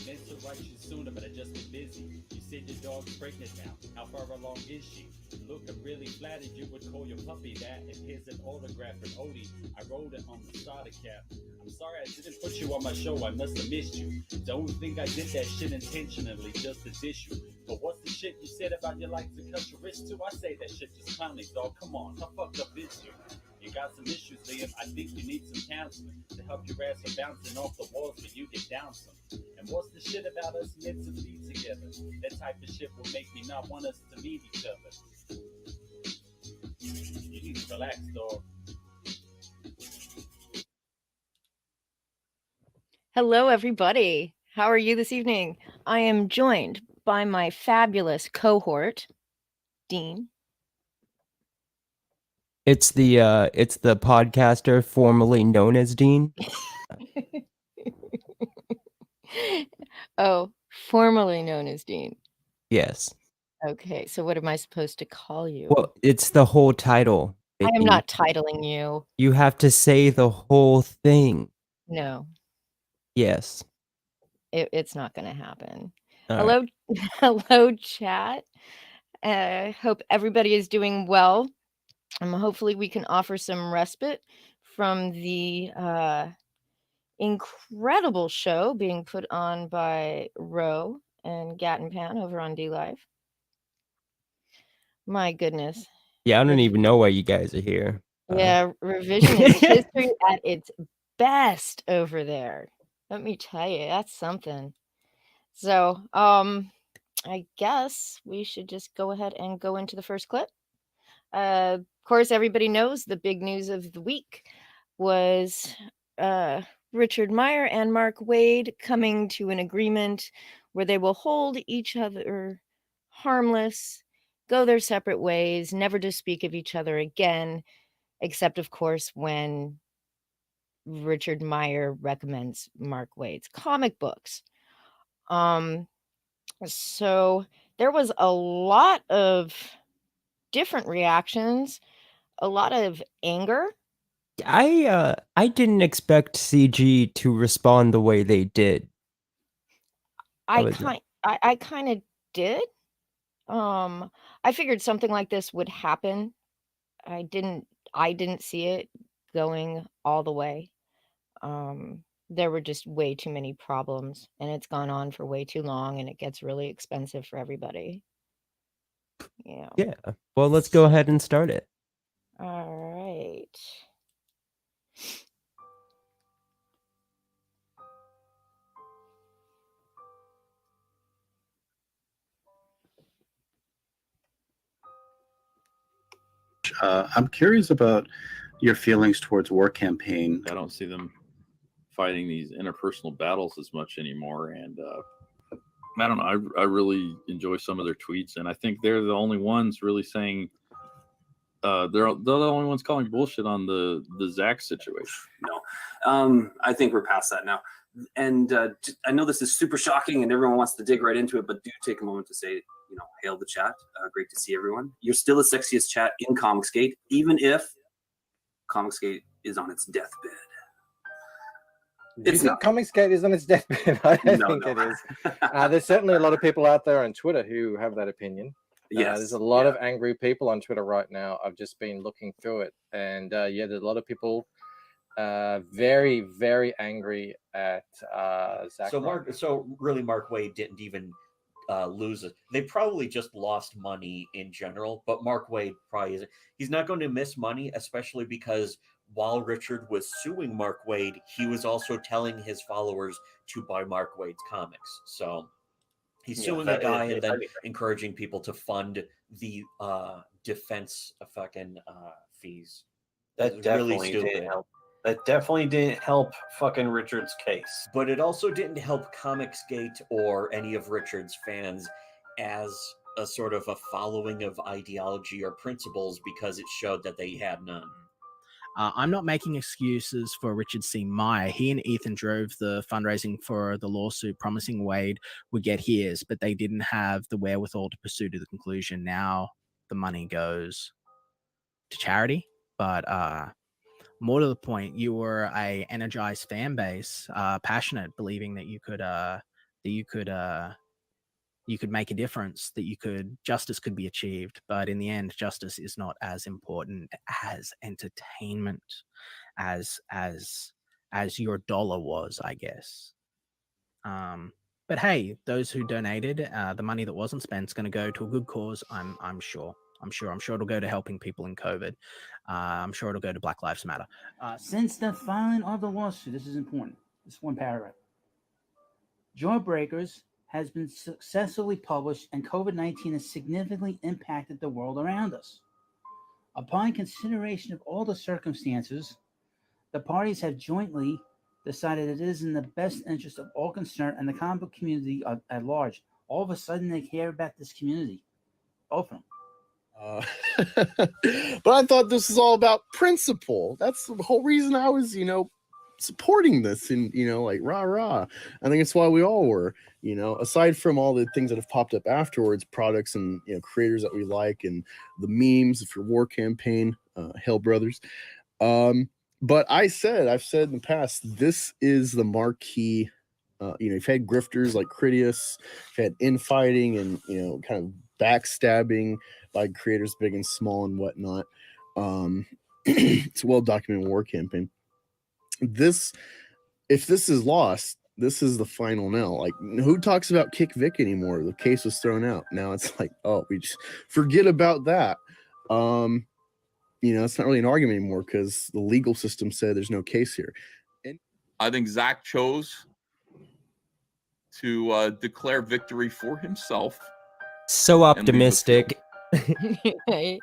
meant to write you sooner, but I just been busy. You said your dog's pregnant now. How far along is she? Look, I'm really flattered you would call your puppy that. And here's an autograph from Odie. I wrote it on the starter cap. I'm sorry I didn't put you on my show. I must have missed you. Don't think I did that shit intentionally just to dish you. But what's the shit you said about your like to cut your wrist too? I say that shit just clowning, dog. Come on, how fucked up is you? You got some issues, Liam. I think you need some counseling to help your ass from bouncing off the walls when you get down some. And what's the shit about us meant to be together? That type of shit will make me not want us to meet each other. You need to relax, dog. Hello, everybody. How are you this evening? I am joined by my fabulous cohort, Dean. It's the podcaster formerly known as Dean. Oh, formerly known as Dean. Yes. Okay, so what am I supposed to call you? Well, it's the whole title. I am not titling you. You have to say the whole thing. No. Yes. It's not going to happen. All Hello, right. hello, chat. Hope everybody is doing well. Hopefully, we can offer some respite from the incredible show being put on by Ro and Gat and Pan over on D Live. My goodness. Yeah, I don't even know why you guys are here. Yeah, revisionist history at its best over there. Let me tell you, that's something. So, I guess we should just go ahead and go into the first clip. Of course, everybody knows the big news of the week was Richard Meyer and Mark Wade coming to an agreement where they will hold each other harmless, go their separate ways, never to speak of each other again, except, of course, when Richard Meyer recommends Mark Wade's comic books. So there was a lot of different reactions, a lot of anger. I didn't expect CG to respond the way they did. I kind of did. I figured something like this would happen. I didn't see it going all the way. There were just way too many problems, and it's gone on for way too long, and it gets really expensive for everybody. Yeah. Yeah. Well, let's go ahead and start it. All right. I'm curious about your feelings towards War Campaign. I don't see them fighting these interpersonal battles as much anymore, and I don't know. I really enjoy some of their tweets, and I think they're the only ones really saying they're the only ones calling bullshit on the Zach situation. No, I think we're past that now. And I know this is super shocking, and everyone wants to dig right into it, but do take a moment to say, hail the chat. Great to see everyone. You're still the sexiest chat in Comicsgate, even if Comicsgate is on its deathbed. Do you think Comicsgate is on its deathbed? I don't think it is. There's certainly a lot of people out there on Twitter who have that opinion. Yes, there's a lot of angry people on Twitter right now. I've just been looking through it, and there's a lot of people very, very angry at Zach. So Mark Wade didn't even lose it. They probably just lost money in general, but Mark Wade probably isn't. He's not going to miss money, especially because while Richard was suing Mark Wade, he was also telling his followers to buy Mark Wade's comics. So he's suing a guy and then encouraging people to fund the defense fucking fees. That definitely really didn't help. That definitely didn't help fucking Richard's case. But it also didn't help Comicsgate or any of Richard's fans as a sort of a following of ideology or principles, because it showed that they had none. I'm not making excuses for Richard C. Meyer. He and Ethan drove the fundraising for the lawsuit, promising Wade would get his, but they didn't have the wherewithal to pursue to the conclusion. Now the money goes to charity, but more to the point, you were a energized fan base, passionate, believing that you could that you could make a difference, that justice could be achieved. But in the end, justice is not as important as entertainment, as your dollar was, I guess. But hey, those who donated, the money that wasn't spent is going to go to a good cause. I'm sure. I'm sure it'll go to helping people in COVID. I'm sure it'll go to Black Lives Matter. Since the filing of the lawsuit, this is important. This one paragraph. Jawbreakers has been successfully published, and COVID-19 has significantly impacted the world around us. Upon consideration of all the circumstances, the parties have jointly decided it is in the best interest of all concerned and the comic book community at large. All of a sudden, they care about this community. Both of them. But I thought this was all about principle. That's the whole reason I was, supporting this and, like rah rah. I think it's why we all were, aside from all the things that have popped up afterwards, products and, creators that we like and the memes for War Campaign, Hell Brothers. But I've said in the past, this is the marquee. You've had grifters like Critias, you've had infighting and, kind of backstabbing by creators big and small and whatnot. It's a well-documented War Campaign. If this is lost, this is the final nail. Like, who talks about Kick Vic anymore? The case was thrown out. Now it's like, oh, we just forget about that. It's not really an argument anymore because the legal system said there's no case here. And I think Zach chose to declare victory for himself. So optimistic. Right.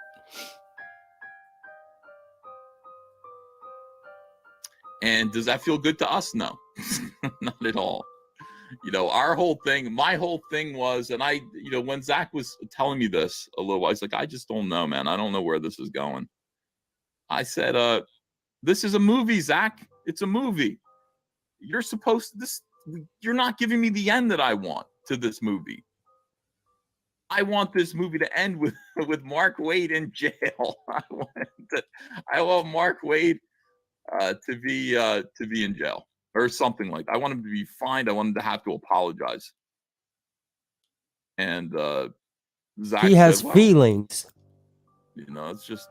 And does that feel good to us? No, not at all. My whole thing was, and when Zach was telling me this a little while, I was like, I just don't know, man. I don't know where this is going. I said, this is a movie, Zach. It's a movie. You're not giving me the end that I want to this movie. I want this movie to end with Mark Waid in jail. I want Mark Waid to be in jail or something like that. I want him to be fined. I want him to have to apologize. And Zach he has said, feelings. It's just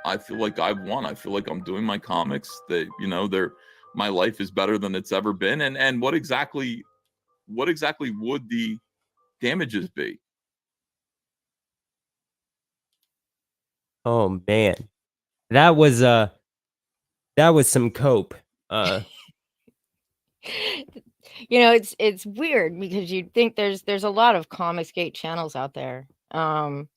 I feel like I've won. I feel like I'm doing my comics. That my life is better than it's ever been. And what exactly would the damages be? Oh man, that was some cope. It's weird because you'd think there's a lot of Comicsgate channels out there, and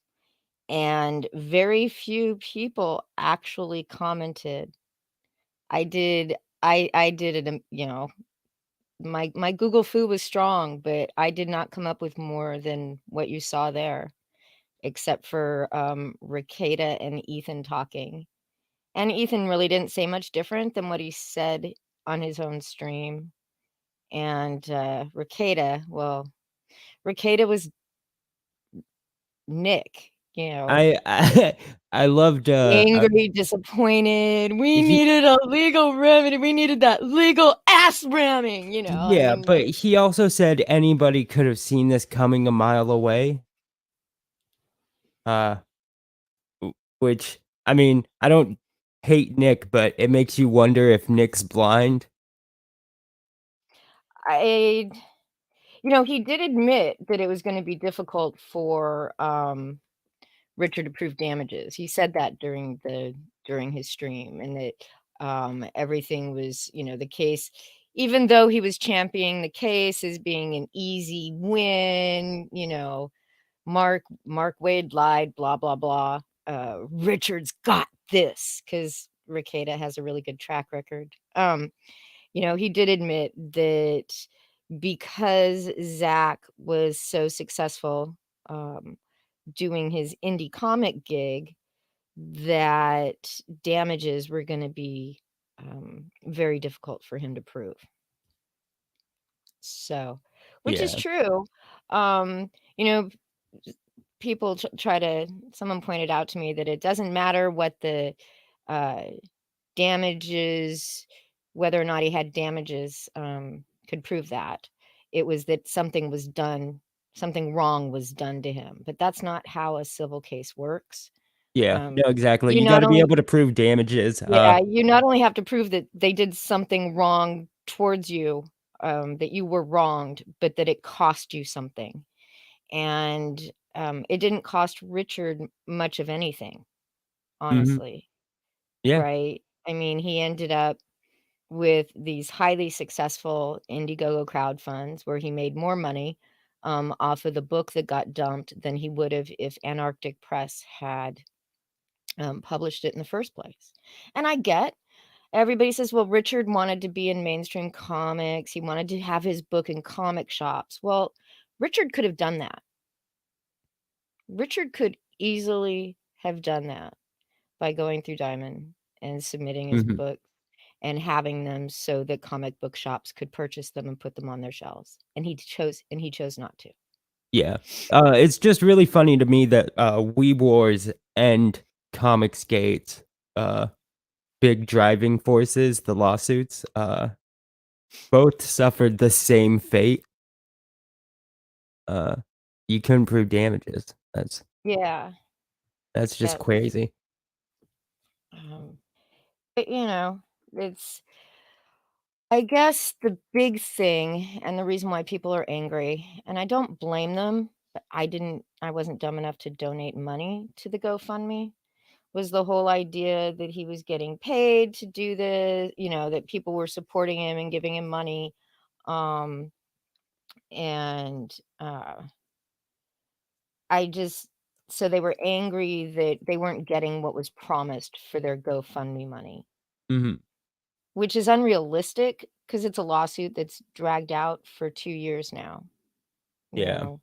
very few people actually commented. I did it. My Google foo was strong, but I did not come up with more than what you saw there, except for Ricada and Ethan talking. And Ethan really didn't say much different than what he said on his own stream. And Ricada was Nick, I loved angry, disappointed. We needed a legal remedy. We needed that legal ass ramming, Yeah, but he also said anybody could have seen this coming a mile away. Which, I mean, I don't hate Nick, but it makes you wonder if Nick's blind. He did admit that it was going to be difficult for Richard to prove damages. He said that during his stream, and that everything was, the case, even though he was championing the case as being an easy win, Mark Waid lied, blah blah blah. Richard's got this because Ricada has a really good track record. He did admit that because Zach was so successful doing his indie comic gig, that damages were going to be very difficult for him to prove. So, which is true. People someone pointed out to me that it doesn't matter what the damages, whether or not he had damages, could prove that. It was that something wrong was done to him. But that's not how a civil case works. Yeah, no, exactly. You You not got to be only able to prove damages. Yeah, you not only have to prove that they did something wrong towards you, that you were wronged, but that it cost you something. And it didn't cost Richard much of anything, honestly. Yeah. Right? I mean, he ended up with these highly successful Indiegogo crowd funds where he made more money off of the book that got dumped than he would have if Antarctic Press had published it in the first place. And I get everybody says, well, Richard wanted to be in mainstream comics. He wanted to have his book in comic shops. Well, Richard could have done that. Richard could easily have done that by going through Diamond and submitting his book and having them so that comic book shops could purchase them and put them on their shelves. And he chose not to. Yeah. It's just really funny to me that Wii Wars and Comicsgate, big driving forces, the lawsuits, both suffered the same fate. You couldn't prove damages. That's just crazy. But, it's, I guess the big thing and the reason why people are angry, and I don't blame them, but I wasn't dumb enough to donate money to the GoFundMe, was the whole idea that he was getting paid to do this, that people were supporting him and giving him money. So they were angry that they weren't getting what was promised for their GoFundMe money. Which is unrealistic because it's a lawsuit that's dragged out for 2 years now. Yeah.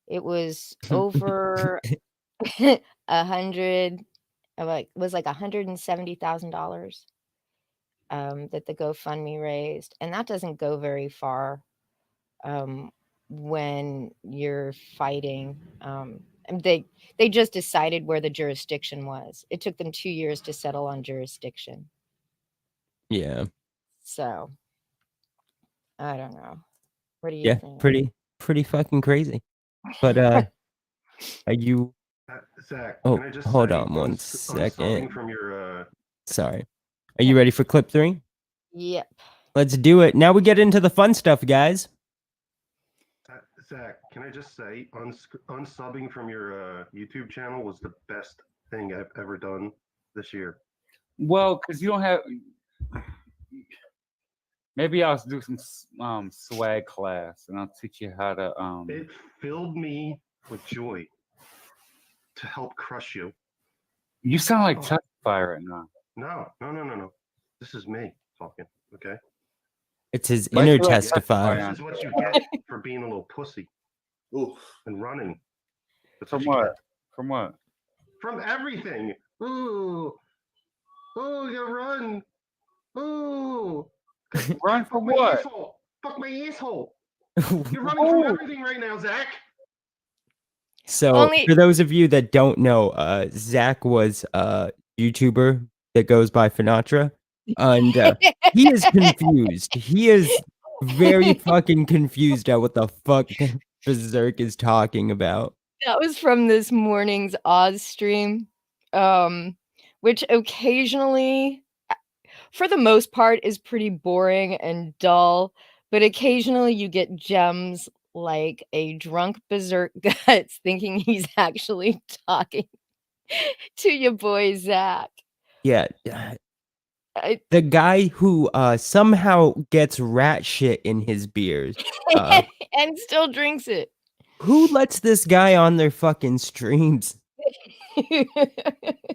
It was over 100, was like $170,000 that the GoFundMe raised, and that doesn't go very far when you're fighting. And they just decided where the jurisdiction was. It took them 2 years to settle on jurisdiction. Yeah. So, I don't know. What do you think? Pretty fucking crazy. But are you? Zach, Oh, can I just hold say, on one unsubbing second. from your Sorry. Are you ready for clip 3? Yep. Let's do it. Now we get into the fun stuff, guys. Zach, can I just say, unsubbing from your YouTube channel was the best thing I've ever done this year. Well, because you don't have. Maybe I'll do some swag class, and I'll teach you how to. It filled me with joy to help crush you. You sound like Testify right now. No. This is me talking. Okay. It's his inner This Testify. is what you get for being a little pussy. Ooh, and running. From what? From what? From everything. Ooh, you run. Ooh. Run from my what? Asshole. Fuck my asshole. You're running from everything right now, Zach. So for those of you that don't know, Zach was a YouTuber that goes by Finatra, and he is confused. He is very fucking confused at what the fuck Berserk is talking about. That was from this morning's Oz stream, which occasionally, for the most part, is pretty boring and dull, but occasionally you get gems like a drunk Berserk Guts thinking he's actually talking to your boy Zach. Yeah. The guy who somehow gets rat shit in his beers. And still drinks it. Who lets this guy on their fucking streams?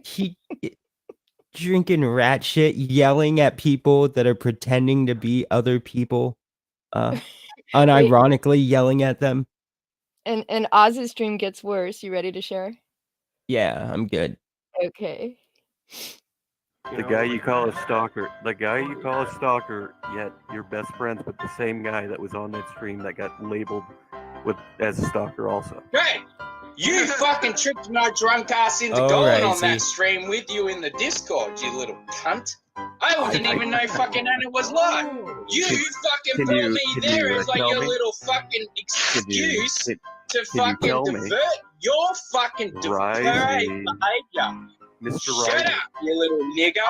He drinking rat shit, yelling at people that are pretending to be other people, unironically yelling at them. And Oz's stream gets worse. You ready to share? Yeah, I'm good. Okay. The guy you call a stalker, yet you're best friends with the same guy that was on that stream that got labeled as a stalker also. Hey, you fucking tricked my drunk ass into All going right, on that stream with you in the Discord, you little cunt. I wasn't even know fucking Anna was live. You fucking brought me there as like your little fucking excuse to fucking divert your fucking parade behavior. Mr. Shut up, you little nigger.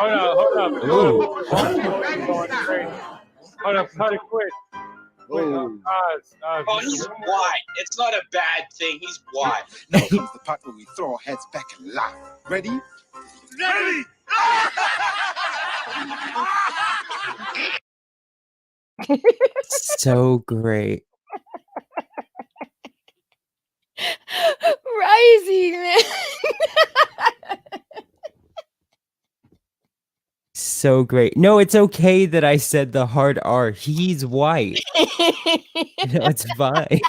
Hold up, cut it quick. Oh, he's white. It's not a bad thing. He's white. Now comes the part where we throw our heads back and laugh. Ready? Ready! So great. Rising, man. So great. No, it's okay that I said the hard R. He's white. No, it's fine.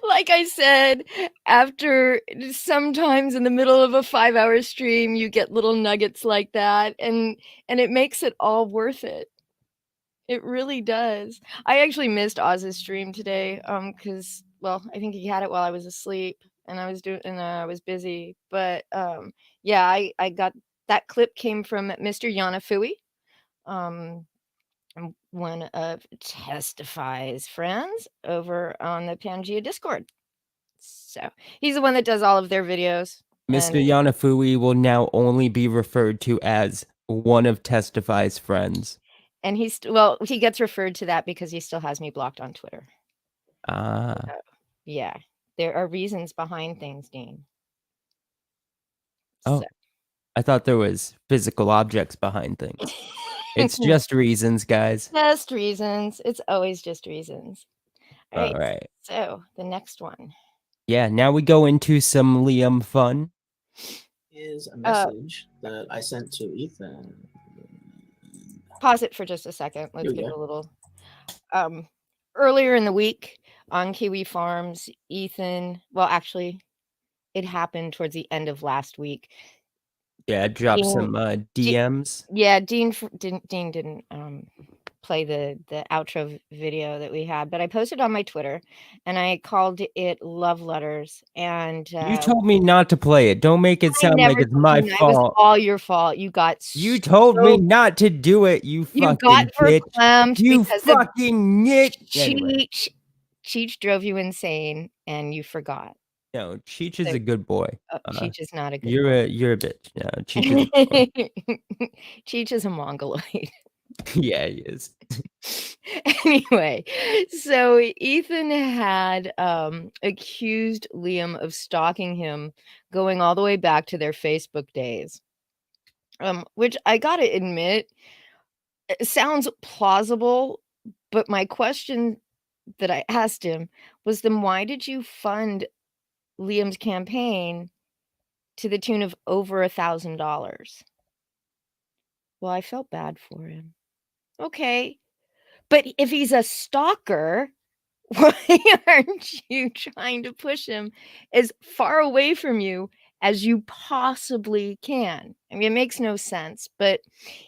Like I said, after sometimes in the middle of a 5-hour stream, you get little nuggets like that, and it makes it all worth it. It really does. I actually missed Oz's stream today, because, well, I think he had it while I was asleep, and I was busy. But yeah, I got that clip came from Mr. Yanafui, one of Testify's friends over on the Pangea Discord. So he's the one that does all of their videos. Mr. and- Yanafui will now only be referred to as one of Testify's friends. And he gets referred to that because he still has me blocked on Twitter. Ah. So, yeah, there are reasons behind things, Dean. Oh, I thought there was physical objects behind things. It's just reasons, guys. Just reasons. It's always just reasons. All right. So the next one Yeah, now we go into some Liam fun. Is a message that I sent to Ethan. Pause it for just a second. Let's Here we give go. a little. Earlier in the week on Kiwi Farms, Ethan. Well, actually, it happened towards the end of last week. Yeah, drop Dean- some DMs. Yeah, Dean didn't play the outro video that we had, but I posted on my Twitter, and I called it Love Letters. And You told me not to play it. Don't make it I sound like never it's my told you. It was fault. all your fault. You got You told me not to do it, you You fucking got bitch. verklempt You because the fucking nit. Anyway. Cheech drove you insane, and you forgot. No, Cheech is a good boy. Cheech is not a good You're a bitch. No, Cheech is a good boy. Cheech is a mongoloid. Yeah, he is. Anyway, so Ethan had accused Liam of stalking him going all the way back to their Facebook days. Which I gotta admit, it sounds plausible, but my question that I asked him was, then why did you fund Liam's campaign to the tune of over $1,000? Well, I felt bad for him. Okay. But if he's a stalker, why aren't you trying to push him as far away from you as you possibly can? I mean, it makes no sense. But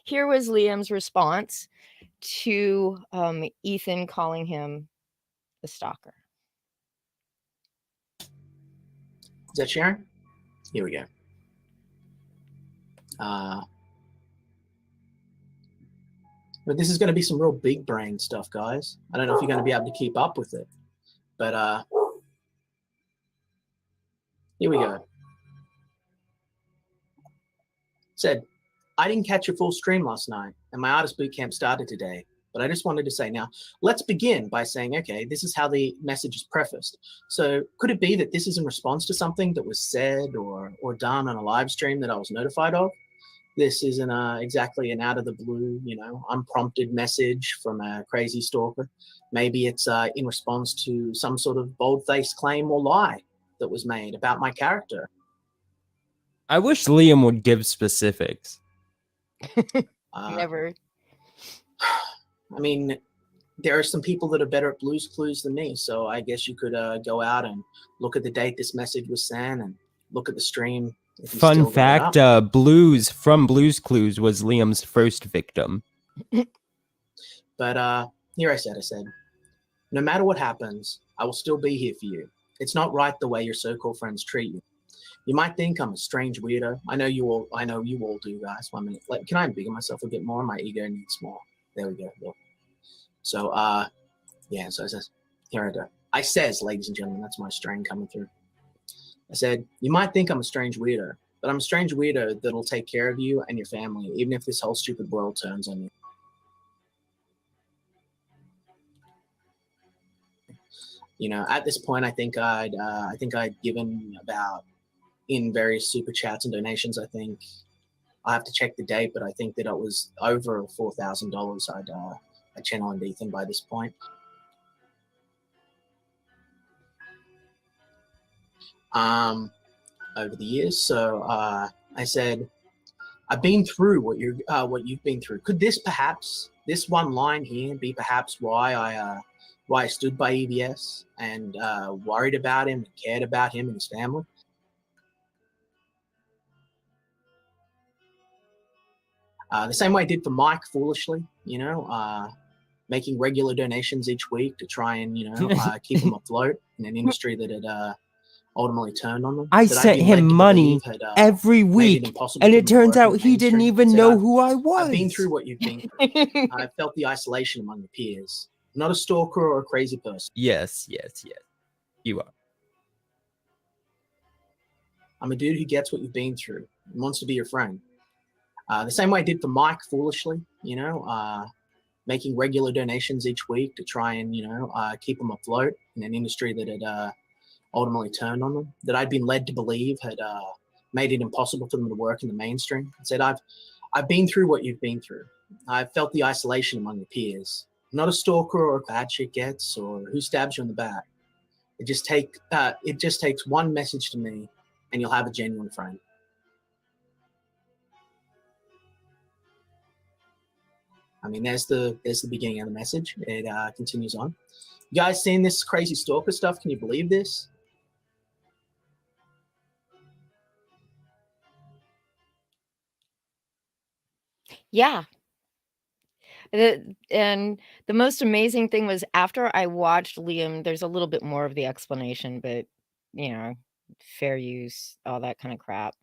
here was Liam's response to Ethan calling him the stalker. Is that Sharon? Here we go. But this is going to be some real big brain stuff, guys. I don't know if you're going to be able to keep up with it, but here we go. Said, I didn't catch your full stream last night, and my artist bootcamp started today. But I just wanted to say now, let's begin by saying, okay, this is how the message is prefaced. So could it be that this is in response to something that was said or done on a live stream that I was notified of? This isn't exactly an out of the blue, unprompted message from a crazy stalker. Maybe it's in response to some sort of bold-faced claim or lie that was made about my character. I wish Liam would give specifics. Never. I mean, there are some people that are better at Blue's Clues than me, so I guess you could go out and look at the date this message was sent and look at the stream. if you Fun still got it fact, up. Blues from Blue's Clues was Liam's first victim. But here I said, no matter what happens, I will still be here for you. It's not right the way your so-called friends treat you. You might think I'm a strange weirdo. I know you all do, guys. 1 minute. Can I bigger myself a bit more? My ego needs more. There we go. Look. So yeah, so it says, here I go. I says, ladies and gentlemen, that's my strain coming through. I said, you might think I'm a strange weirdo, but I'm a strange weirdo that'll take care of you and your family, even if this whole stupid world turns on you. You know, at this point, I think I'd given about, in various super chats and donations, I think I have to check the date, but I think that it was over $4,000 I'd channeled Ethan by this point. Over the years. So I said, I've been through what you've been through. Could this one line here be perhaps why I stood by EVS and worried about him and cared about him and his family? The same way I did for Mike, foolishly, you know, making regular donations each week to try and, you know, keep him afloat in an industry that had ultimately turned on them. I sent him money every week, and it turns out he didn't even know who I was. I've been through what you've been through. I've felt the isolation among the peers. I'm not a stalker or a crazy person. Yes, you are. I'm a dude who gets what you've been through and wants to be your friend. The same way I did for Mike, foolishly, you know, making regular donations each week to try and, you know, keep him afloat in an industry that had ultimately turned on them, that I'd been led to believe had made it impossible for them to work in the mainstream. I said, I've been through what you've been through. I've felt the isolation among the peers. I'm not a stalker or a bad shit gets or who stabs you in the back. It just takes one message to me, and you'll have a genuine friend. I mean, there's the beginning of the message. It continues on. You guys seeing this crazy stalker stuff? Can you believe this? Yeah. And the most amazing thing was after I watched Liam, there's a little bit more of the explanation, but you know, fair use, all that kind of crap.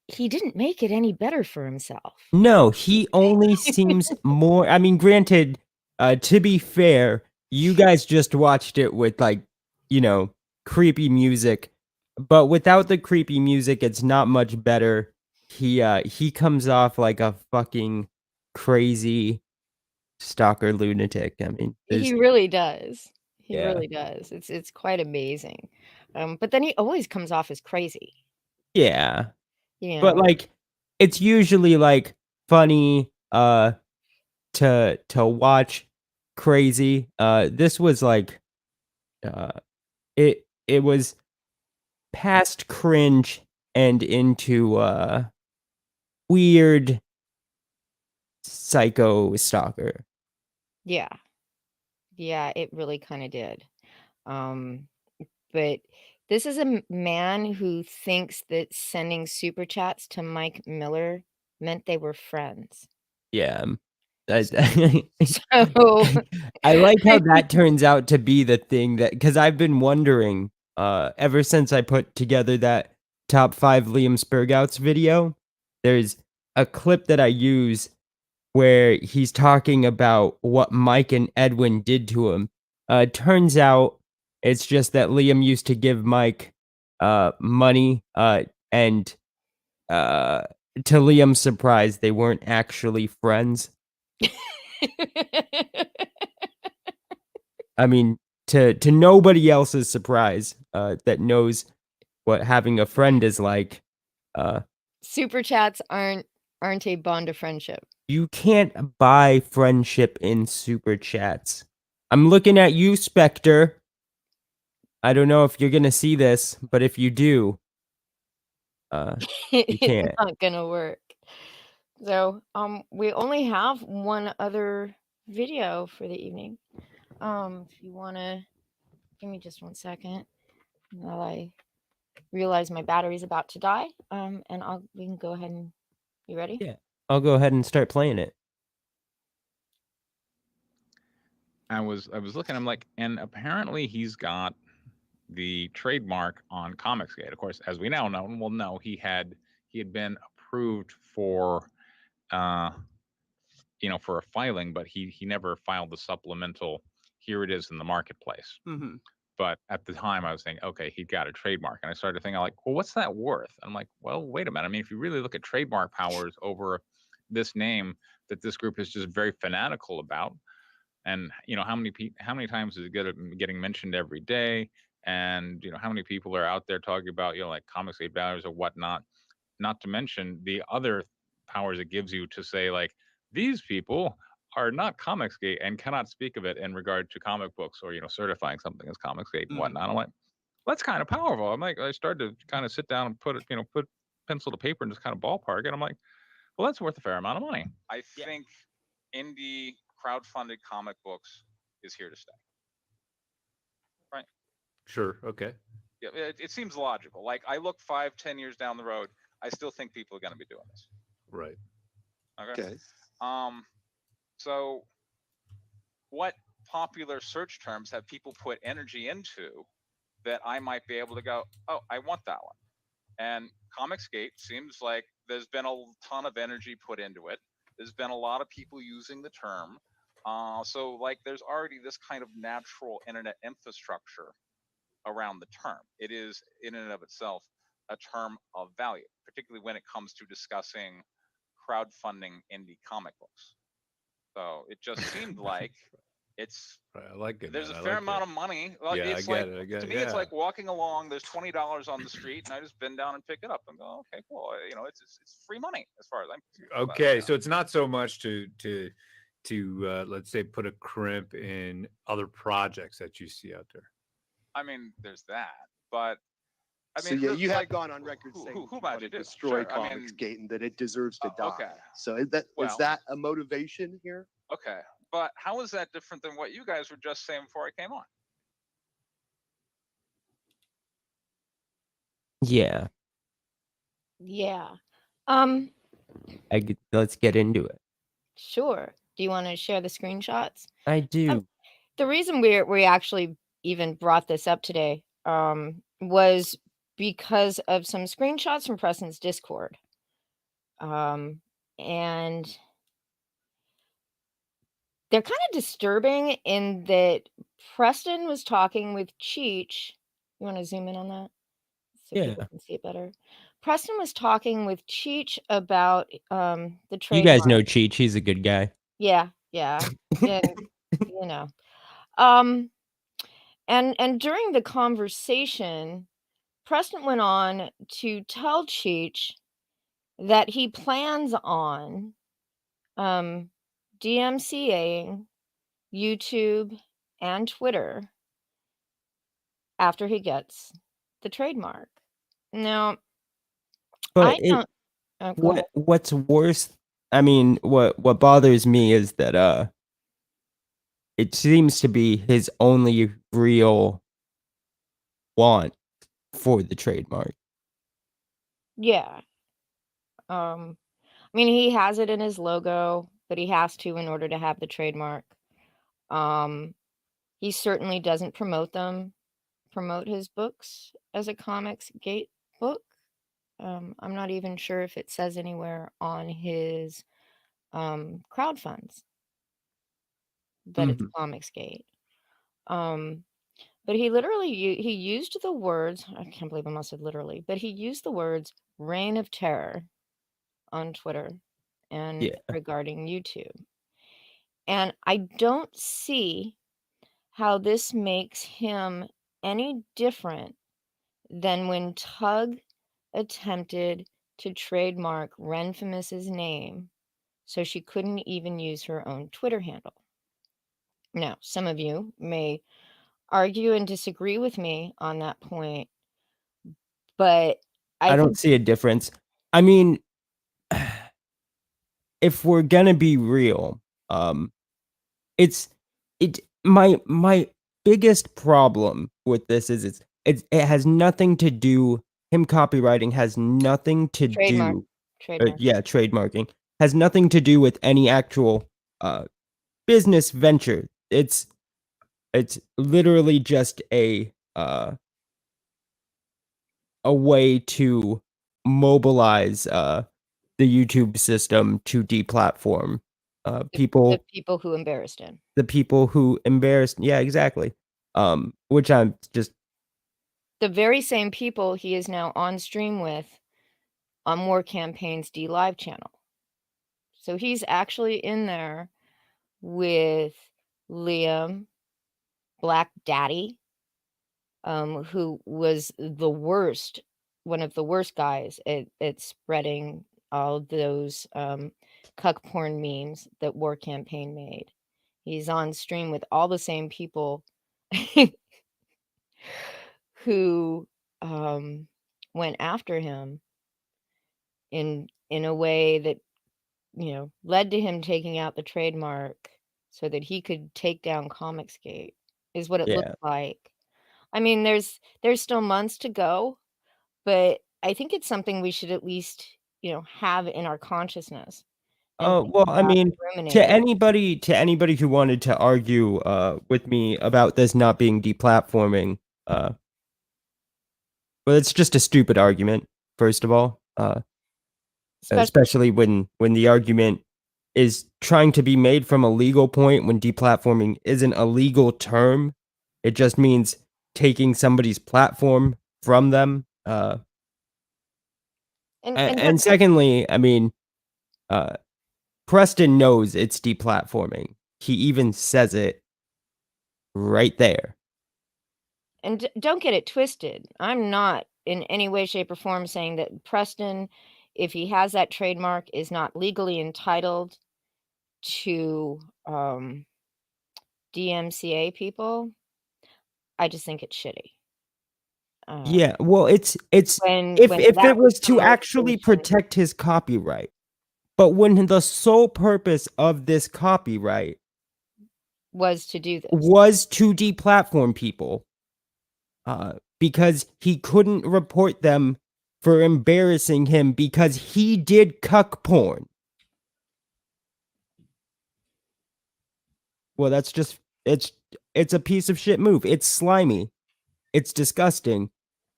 He didn't make it any better for himself. No, he only seems more. I mean, granted, to be fair, you guys just watched it with, like, you know, creepy music, but without the creepy music, it's not much better. He comes off like a fucking crazy stalker lunatic. I mean, He really does. He Yeah. really does. It's quite amazing. But then he always comes off as crazy. Yeah. You But know? like, it's usually like funny to watch crazy. This was like it was past cringe and into weird psycho stalker. Yeah. Yeah, it really kind of did. But this is a man who thinks that sending super chats to Mike Miller meant they were friends. Yeah. So I like how that turns out to be the thing that, because I've been wondering ever since I put together that top 5 Liam Spurgouts video. There's a clip that I use where he's talking about what Mike and Edwin did to him. Turns out it's just that Liam used to give Mike money, and to Liam's surprise, they weren't actually friends. I mean, to nobody else's surprise, that knows what having a friend is like. Super chats aren't a bond of friendship. You can't buy friendship in super chats. I'm looking at you, Spectre. I don't know if you're gonna see this, but if you do, you can't. It's not gonna work. So, we only have one other video for the evening. If you wanna give me just 1 second while I realize my battery's about to die. And we can go ahead and you ready? Yeah, I'll go ahead and start playing it. I was looking, I'm like, and apparently he's got the trademark on Comicsgate. Of course, as we now know, well, no, he had been approved for, for a filing, but he never filed the supplemental. Here it is in the marketplace. Mhm. But at the time, I was thinking, okay, he got a trademark, and I started thinking, like, well, what's that worth? I'm like, well, wait a minute. I mean, if you really look at trademark powers over this name that this group is just very fanatical about, and how many times is it getting mentioned every day, and how many people are out there talking about like Comicsgate values or whatnot, not to mention the other powers it gives you to say, like, these people are not Comicsgate and cannot speak of it in regard to comic books or certifying something as Comicsgate and whatnot. I'm like, that's kind of powerful. I'm like, I started to kind of sit down and put pencil to paper and just kind of ballpark it. I'm like, well, that's worth a fair amount of money. I think indie crowdfunded comic books is here to stay. Right? Sure. Okay. Yeah, it seems logical. Like, I look 5-10 years down the road, I still think people are going to be doing this. Right. Okay. So what popular search terms have people put energy into that I might be able to go, oh, I want that one? And Comicsgate seems like there's been a ton of energy put into it. There's been a lot of people using the term. So like there's already this kind of natural internet infrastructure around the term. It is in and of itself a term of value, particularly when it comes to discussing crowdfunding indie comic books. So it just seemed like it's I like it. there's man. a I fair like amount it. of money. Yeah, It's I get to it. me, it's like walking along. There's $20 on the street, and I just bend down and pick it up and go, okay, cool. It's free money as far as I'm concerned. Okay, so it's not so much to let's say put a crimp in other projects that you see out there. I mean, there's that, but I So mean, yeah, it's you like, had gone on record saying who you might want you to do? destroy Sure, I mean, Comicsgate and that it deserves to die. okay. So is Well- that a motivation here? Okay, but how is that different than what you guys were just saying before I came on? Yeah. Yeah. Let's get into it. Sure. Do you want to share the screenshots? I do. The reason we actually even brought this up today was because of some screenshots from Preston's Discord. And they're kind of disturbing in that Preston was talking with Cheech. You want to zoom in on that? So people Yeah. can see it better. Preston was talking with Cheech about the You trademark. guys know Cheech. He's a good guy. Yeah. And, you know. And during the conversation, Preston went on to tell Cheech that he plans on DMCAing YouTube and Twitter after he gets the trademark. Now, But I don't. Oh, go ahead. what's worse? I mean, what bothers me is that it seems to be his only real want for the trademark. Yeah. I mean, he has it in his logo, but he has to in order to have the trademark. He certainly doesn't promote his books as a Comicsgate book. I'm not even sure if it says anywhere on his crowdfunds that it's Comicsgate. But he literally he used the words, I can't believe I must have literally, but he used the words reign of terror on Twitter and regarding YouTube. And I don't see how this makes him any different than when Tug attempted to trademark Renfamous's name so she couldn't even use her own Twitter handle. Now, some of you may argue and disagree with me on that point, but I don't see a difference. I mean, if we're gonna be real, my biggest problem with this is it has nothing to do. Him copywriting has nothing to Trademark. do. Trademark. Trademarking has nothing to do with any actual business venture. It's literally just a a way to mobilize the YouTube system to deplatform people. The people who embarrassed him. The people who embarrassed. Yeah, exactly. Which I'm just. The very same people he is now on stream with on More Campaigns D Live channel. So he's actually in there with Liam, Black Daddy, who was the worst, one of the worst guys at spreading all those cuck porn memes that War Campaign made. He's on stream with all the same people who went after him in a way that, you know, led to him taking out the trademark so that he could take down Comicsgate, is what it Yeah. looked like. I mean, there's still months to go, but I think it's something we should at least, you know, have in our consciousness. Oh, well, I mean, ruminate to it. anybody who wanted to argue with me about this not being deplatforming, well, it's just a stupid argument, first of all. Especially when the argument is trying to be made from a legal point when deplatforming isn't a legal term. It just means taking somebody's platform from them. And secondly, I mean, Preston knows it's deplatforming. He even says it right there. And don't get it twisted. I'm not in any way, shape, or form saying that Preston, if he has that trademark, is not legally entitled to DMCA people. I just think it's shitty. Yeah, well, it's When if that it was the to actually protect his copyright, but when the sole purpose of this copyright was to do this. Was to deplatform people, because he couldn't report them for embarrassing him because he did cuck porn. Well, that's just it's a piece of shit move. It's slimy. It's disgusting.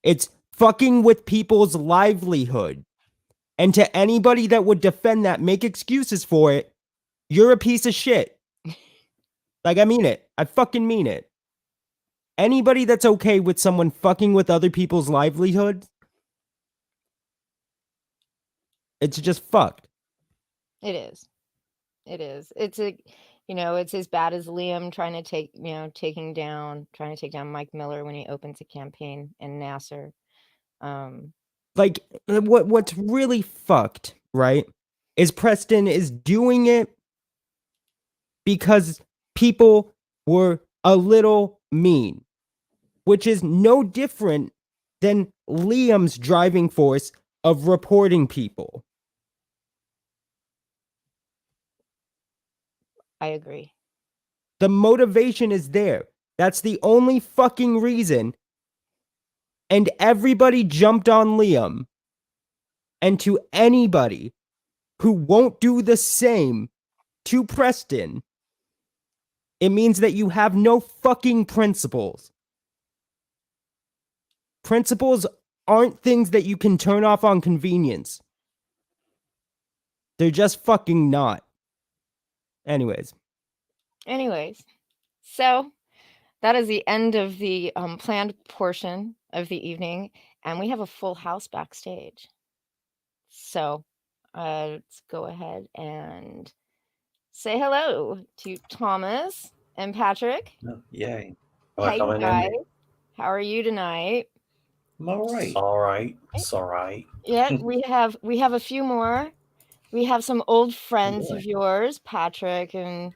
It's fucking with people's livelihood. And to anybody that would defend that, make excuses for it, you're a piece of shit. Like, I mean it. I fucking mean it. Anybody that's okay with someone fucking with other people's livelihoods, it's just fucked. It is. It is. It's a, you know, it's as bad as Liam trying to taking down Mike Miller when he opens a campaign in Nasser. Like, what's really fucked, right, is Preston is doing it because people were a little mean, which is no different than Liam's driving force of reporting people. I agree. The motivation is there. That's the only fucking reason. And everybody jumped on Liam. And to anybody who won't do the same to Preston, it means that you have no fucking principles. Principles aren't things that you can turn off on convenience. They're just fucking not. Anyways, so that is the end of the planned portion of the evening, and we have a full house backstage. So let's go ahead and say hello to Thomas and Patrick. Oh, yay. Hey, you guys. How are you tonight? I'm all right. All right. It's all right. Yeah, we have a few more. We have some old friends of yours, Patrick and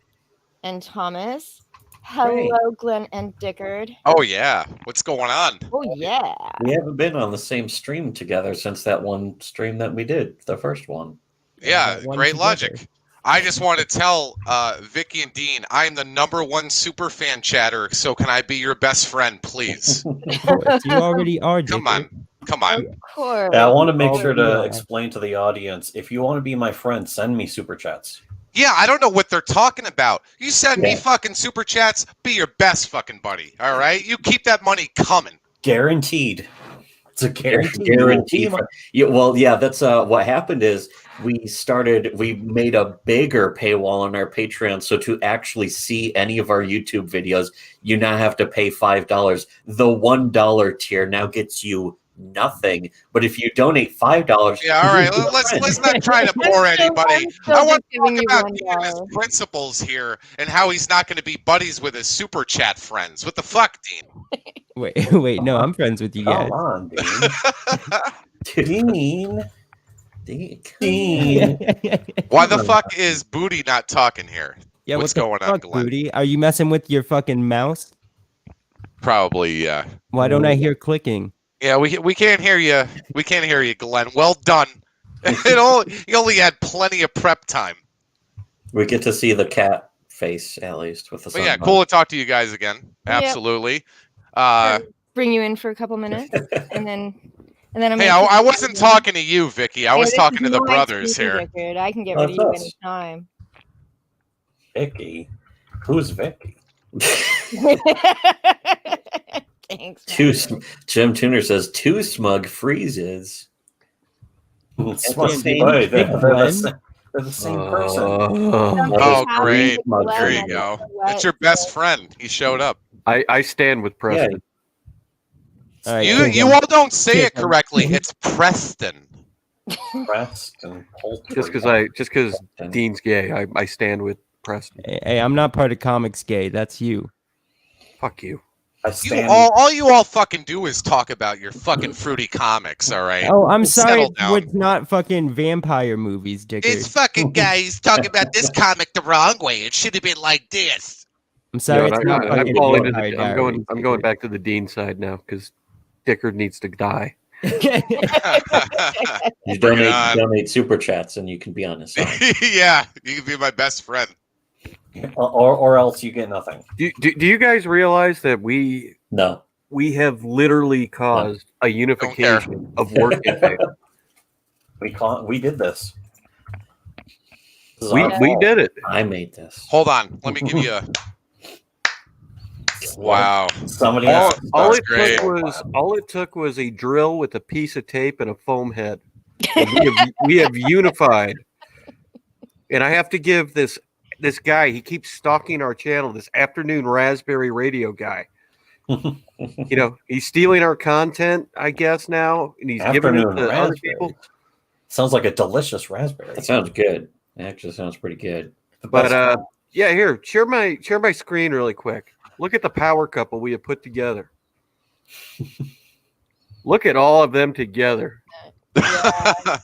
Thomas. Hello, Glenn and Dickard. Oh yeah, what's going on? Oh yeah. We haven't been on the same stream together since that one stream that we did, the first one. Yeah, great logic. I just want to tell Vicky and Dean, I am the #1 super fan chatter, so can I be your best friend, please? Of course, you already are. Come on. Of course. Yeah, I want to make sure to explain to the audience, if you want to be my friend, send me super chats. Yeah, I don't know what they're talking about. You send me fucking super chats, be your best fucking buddy, all right? You keep that money coming. Guaranteed. It's a guarantee. Yeah, well, yeah, that's what happened is we made a bigger paywall on our Patreon. So to actually see any of our YouTube videos, you now have to pay $5. The $1 tier now gets you nothing. But if you donate $5, yeah, all right. Let's not try to bore anybody. I want to talk about Dean and his principles here and how he's not going to be buddies with his super chat friends. What the fuck, Dean? Wait, no, I'm friends with you guys. Come on, Dean. Dean. Why the fuck is Booty not talking here? Yeah, what's what the going on, fuck, Glenn? Booty? Are you messing with your fucking mouse? Probably, yeah. Why don't I hear clicking? Yeah, we can't hear you. We can't hear you, Glenn. Well done. You only had plenty of prep time. We get to see the cat face at least with the But yeah, cool to talk to you guys again. Absolutely. Bring you in for a couple minutes, and then I'm. Hey, I wasn't talking to you, Vicky. I was talking to the brothers here. Record. I can get rid of you anytime. Vicky, who's Vicky? Thanks. Jim Tuner says 2 smug freezes. They're the same person. Oh, great. There you go. It's your best friend. He showed up. I stand with Preston. You all don't say it correctly. It's Preston. Preston. Just because Dean's gay, I stand with Preston. Hey, I'm not part of Comics Gay. That's you. Fuck you. All you all fucking do is talk about your fucking fruity comics, all right? Oh, I'm sorry. Settle down. It's not fucking vampire movies, Dicker. It's fucking guys talking about this comic the wrong way. It should have been like this. I'm sorry. It's not fucking Vampire Diaries, I'm going back to the Dean side now because Dicker needs to die. You donate super chats and you can be on his side. Yeah, you can be my best friend. Or else you get nothing. Do you guys realize that we have literally caused a unification of work ethic? We did this. We did it. I made this. Hold on. Let me give you a. Wow. Somebody all it took was a drill with a piece of tape and a foam head. And we have unified. And I have to give this guy, he keeps stalking our channel, this Afternoon Raspberry Radio guy. He's stealing our content, I guess, now, and he's giving it to other people. Sounds like a delicious raspberry. That sounds good. It actually sounds pretty good. But yeah, here, share my screen really quick. Look at the power couple we have put together. Look at all of them together. Yeah.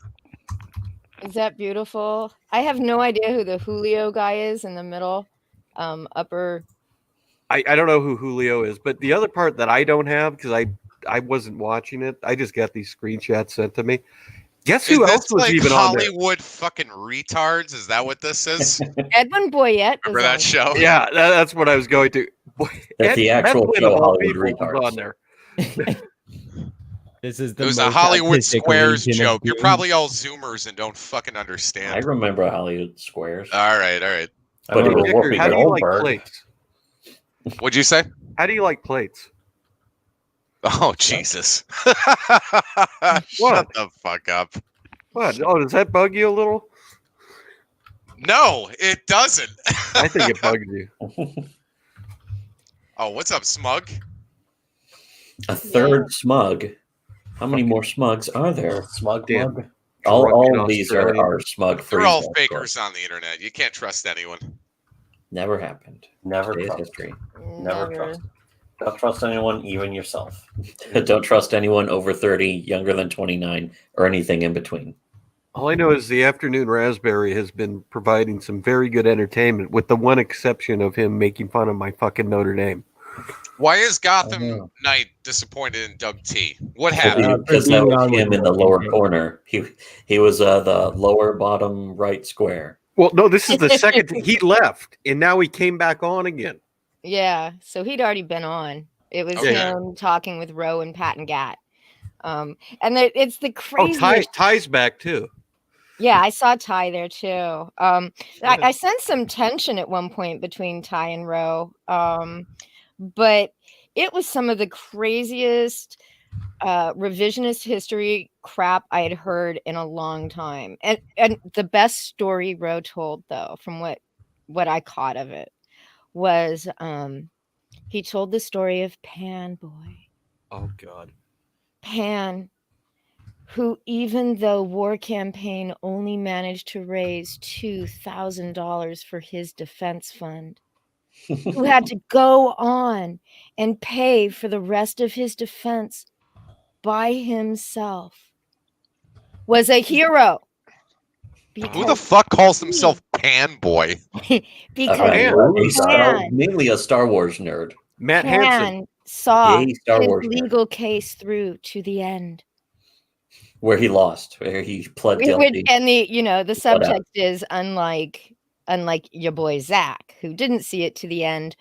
Is that beautiful? I have no idea who the Julio guy is in the middle, upper. I don't know who Julio is, but the other part that I don't have, because I wasn't watching it, I just got these screenshots sent to me. Guess who else was even on there? Hollywood fucking retards? Is that what this is? Edwin Boyette. Remember that show? Yeah, that's what I was going to. The actual show Hollywood retards on there. This is it was a Hollywood Squares joke. You're probably all Zoomers and don't fucking understand. I remember Hollywood Squares. All right. But it was Whoopi how do you like Goldberg. plates? What'd you say? How do you like plates? Oh, Jesus. What? Shut the fuck up. What? Oh, does that bug you a little? No, it doesn't. I think it bugs you. Oh, what's up, Smug? A third smug. How many more smugs are there? Smug mug. All of these are smug free. They're all fakers on the internet. You can't trust anyone. Never happened. Never Today's trust. history. Never trust. Don't trust anyone, even yourself. Don't trust anyone over 30, younger than 29, or anything in between. All I know is the Afternoon Raspberry has been providing some very good entertainment, with the one exception of him making fun of my fucking Notre Dame. Why is Gotham Knight disappointed in Doug T? What happened? Because that was him in the lower corner. He was the lower bottom right square. Well, no, this is the second. He left, and now he came back on again. Yeah, so he'd already been on. It was him talking with Roe and Pat and Gat. And it's the craziest. Oh, Ty's back too. Yeah, I saw Ty there too. I sensed some tension at one point between Ty and Roe. But it was some of the craziest revisionist history crap I had heard in a long time. And the best story Ro told, though, from what I caught of it, was he told the story of Pan Boy. Oh God. Pan, who, even though War Campaign only managed to raise $2,000 for his defense fund, who had to go on and pay for the rest of his defense by himself, was a hero. Who the fuck calls himself Pan Boy? Because Pan, mainly a Star Wars nerd. Matt Hansen. Pan saw Gay Star his Wars nerd. legal case through to the end. Where he lost, where he pled guilty. And the Pled out. subject is unlike your boy Zach, who didn't see it to the end.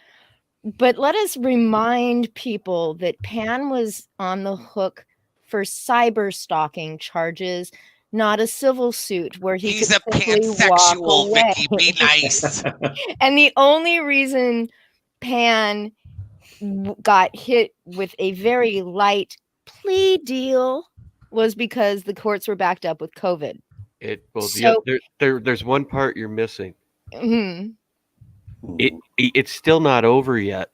But let us remind people that Pan was on the hook for cyber stalking charges, not a civil suit where He's could a simply walk pansexual, away. Vicky. Be nice. And the only reason Pan got hit with a very light plea deal was because the courts were backed up with COVID. There's one part you're missing. Mhm. It's still not over yet.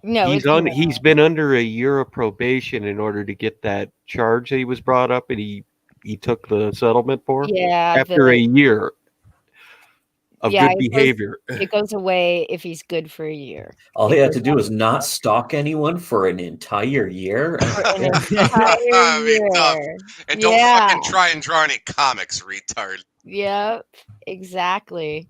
No, he's been under a year of probation in order to get that charge that he was brought up and he took the settlement for. Yeah, after a year of good behavior. It goes away if he's good for a year. All he had to do was not stalk anyone for an entire year. I mean, dumb. And don't fucking try and draw any comics, retard. Yep, exactly.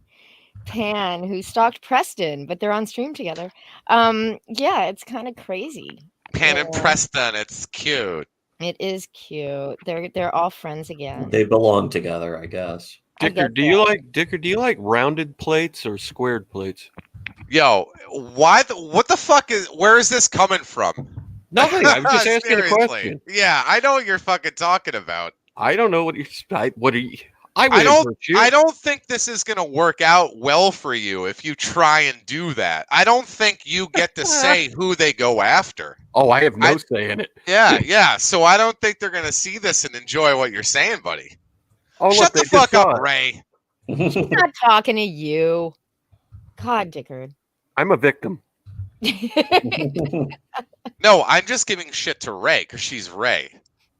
Pan, who stalked Preston, but they're on stream together. Yeah, it's kind of crazy. Pan and Preston, it's cute. It is cute. They're all friends again. They belong together, I guess. Dicker, do you like rounded plates or squared plates? Yo, what the fuck where is this coming from? Nothing. I'm just asking a question. Yeah, I know what you're fucking talking about. I don't know what are you. I don't think this is gonna work out well for you if you try and do that. I don't think you get to say who they go after. Oh, I have no say in it. Yeah. So I don't think they're gonna see this and enjoy what you're saying, buddy. Oh, Shut the fuck up, Ray. She's not talking to you. God, Dickard. I'm a victim. No, I'm just giving shit to Ray because she's Ray.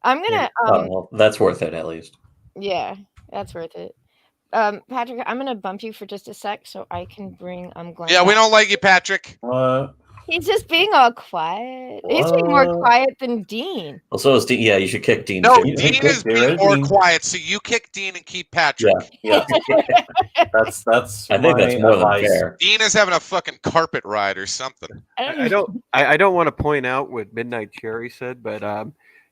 I'm gonna. well, that's worth it at least. Yeah, that's worth it. Patrick, I'm gonna bump you for just a sec so I can bring Glenn. Yeah, we don't like you, Patrick. He's just being all quiet. He's being more quiet than Dean. Well, so is Dean. Yeah, you should kick Dean. No, too. Dean is being more quiet, so you kick Dean and keep Patrick. Yeah. That's. I think that's more than fair. Dean is having a fucking carpet ride or something. I don't want to point out what Midnight Cherry said, but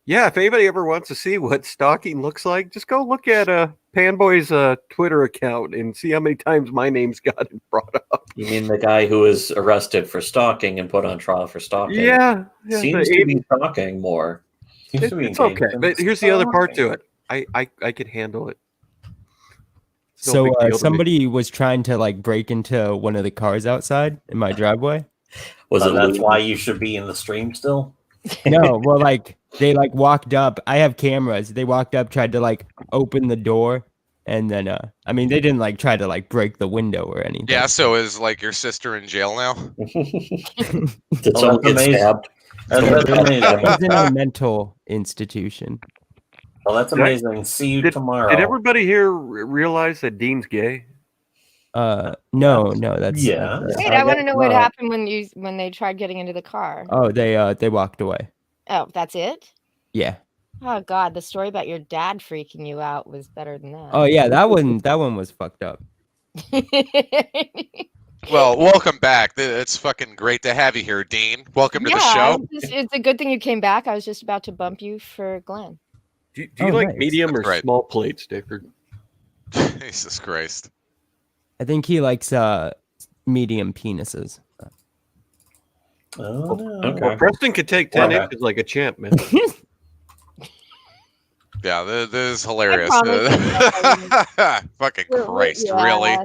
yeah, if anybody ever wants to see what stalking looks like, just go look at Panboy's Twitter account and see how many times my name's gotten brought up. You mean the guy who was arrested for stalking and put on trial for stalking? Yeah, seems to be stalking more. It's okay, but here's the other part to it. I could handle it. So somebody was trying to like break into one of the cars outside in my driveway. That's why you should be in the stream still? No, well, like they like walked up. I have cameras. They walked up, tried to like open the door, and then I mean they didn't like try to like break the window or anything. Yeah, so is like your sister in jail now? Did someone get stabbed? That's amazing. I was in a mental institution. Well, that's amazing. See you tomorrow. Did everybody here realize that Dean's gay? No, that's yeah. Wait, I want to know what happened when they tried getting into the car. Oh, they walked away. Oh, that's it? Yeah. Oh God, the story about your dad freaking you out was better than that. Oh yeah, that one was fucked up. Well, welcome back. It's fucking great to have you here, Dean. Welcome to the show. It's a good thing you came back. I was just about to bump you for Glenn. Do you like nice. medium That's or right. small plates, Dickard? Jesus Christ. I think he likes medium penises. Oh, no. Okay. Well, Preston could take 10 inches like a champ, man. Yeah, this is hilarious. Fucking Christ, really?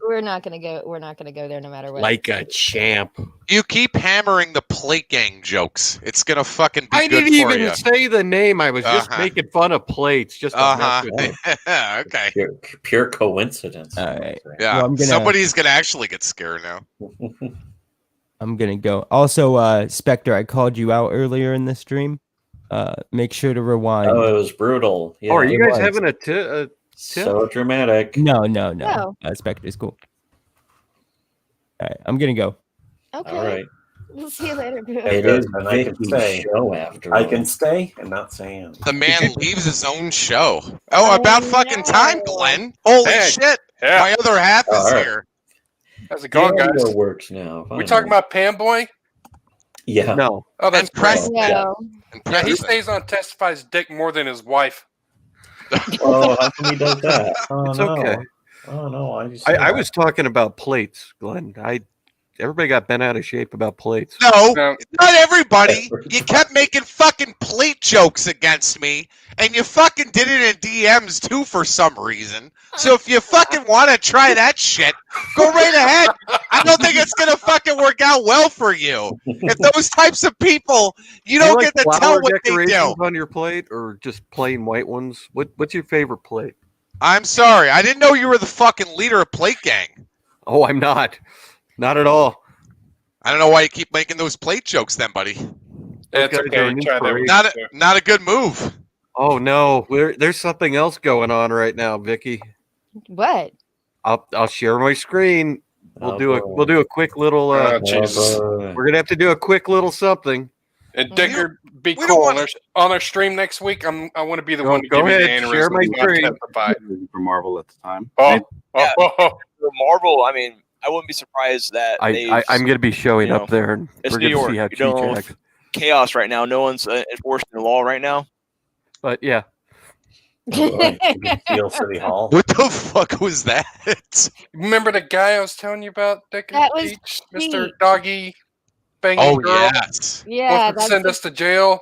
We're not gonna go. We're not gonna go there, no matter what. Like a champ. You keep hammering the plate gang jokes. It's gonna fucking be I good didn't for even you. say the name. I was just making fun of plates. Just to mess with you. Okay. Pure coincidence. All right. Yeah. Well, I'm gonna- Somebody's gonna actually get scared now. I'm gonna go. Also, Spectre, I called you out earlier in the stream. Make sure to rewind. Oh, it was brutal. Yeah, Oh, are you it guys was. having a tip? So dramatic. No. No. Spectre's cool. All right, I'm gonna go. Okay. All right. We'll see you later. Boo. It is And I can Vicky's stay. show after I all. can stay and not say him. The man leaves his own show. Oh, about fucking time, Glenn. Holy Hey. shit. Yeah. My other half is All right. here. How's it going, guys? Audio works now. We talking about Pam Boy? Yeah. No. Oh, that's And Press- great. No. And Yeah, he President. stays on Testify's dick more than his wife. Oh, how come he does that? Oh, It's no. okay. Oh, no. I was talking about plates, Glenn. Everybody got bent out of shape about plates. No, not everybody. You kept making fucking plate jokes against me, and you fucking did it in DMs too for some reason. So if you fucking want to try that shit, go right ahead. I don't think it's gonna fucking work out well for you. If those types of people, you Do don't like get to flower tell what they decorations do. on your plate, or just plain white ones. What's your favorite plate? I'm sorry, I didn't know you were the fucking leader of Plate Gang. Oh, I'm not. Not at all. I don't know why you keep making those plate jokes, then, buddy. It's guys okay. are an Try that with Not you. not a good move. Oh no, there's something else going on right now, Vicky. What? I'll share my screen. We'll Oh, do a quick little. Oh, Jesus. We're gonna have to do a quick little something. And Dickard, be we don't cool. wanna- On our stream next week, I want to be the one to Go give you the ahead, share aneurysm. my not screen. testify. For Marvel at the time. Oh, Yeah. oh. The Marvel, I mean, I wouldn't be surprised that I'm gonna be showing you know, up there, and it's we're New gonna see how York. You know, cheap acts. chaos right now. No one's enforcing the law right now. But yeah, Steel City Hall. What the fuck was that? Remember the guy I was telling you about, Dickard? That was Peach? Mr. Pete. Doggy banging Oh girl? yes. Yeah, Wants to send us to jail,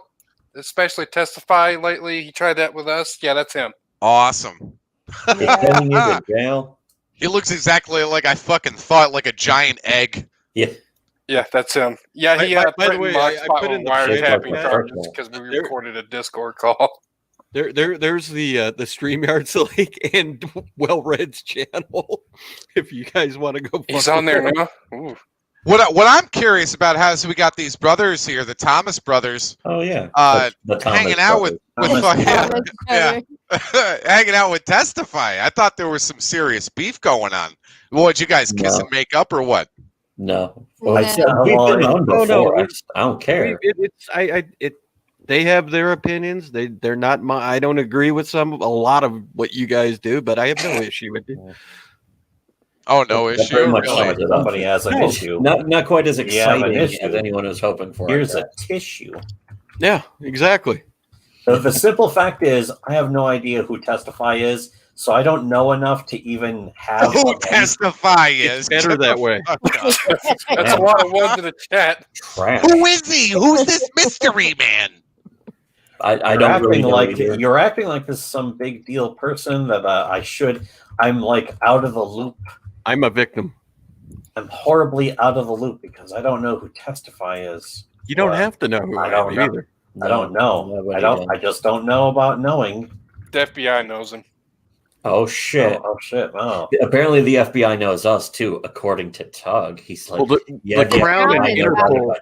especially testify lately. He tried that with us. Yeah, that's him. Awesome. He's sending you to jail. He looks exactly like I fucking thought, like a giant egg. Yeah. Yeah, that's him. Yeah, he By the threatened way, Mox I Spot put with in the wiretapping chat. charges because we recorded a Discord call. there's the StreamYards link and Well-Red's channel. If you guys want to go, He's fuck on with there them. now. Ooh. What I'm curious about is we got these brothers here, the Thomas brothers, Oh, yeah. uh, The Thomas hanging out with brothers. fucking Thomas yeah, hanging out with Testify. I thought there was some serious beef going on. What, you guys kiss No. and make up or what? No. Well, No. I said we've been on No, before. no, I don't care. They have their opinions. They're not my. I don't agree with a lot of what you guys do, but I have no issue with it. Oh, no That issue. pretty much Really? sums it up. Somebody has an issue. Not quite as You have an exciting issue. as anyone was hoping for. Here's a tissue. Yeah, exactly. The simple fact is, I have no idea who Testify is, so I don't know enough to even have. Who Testify is? Better that way. That's a lot of ones in the chat. Trash. Who is he? Who's this mystery man? I don't really know either. You're acting like this is some big deal person that I'm like out of the loop. I'm a victim. I'm horribly out of the loop because I don't know who Testify is. You don't have to know who I I don't am know. either. I don't know. I just don't know about knowing. The FBI knows him. Oh shit! Oh shit! Wow. Apparently, the FBI knows us too, according to Tug. He's like, Well, the Crown and Interpol.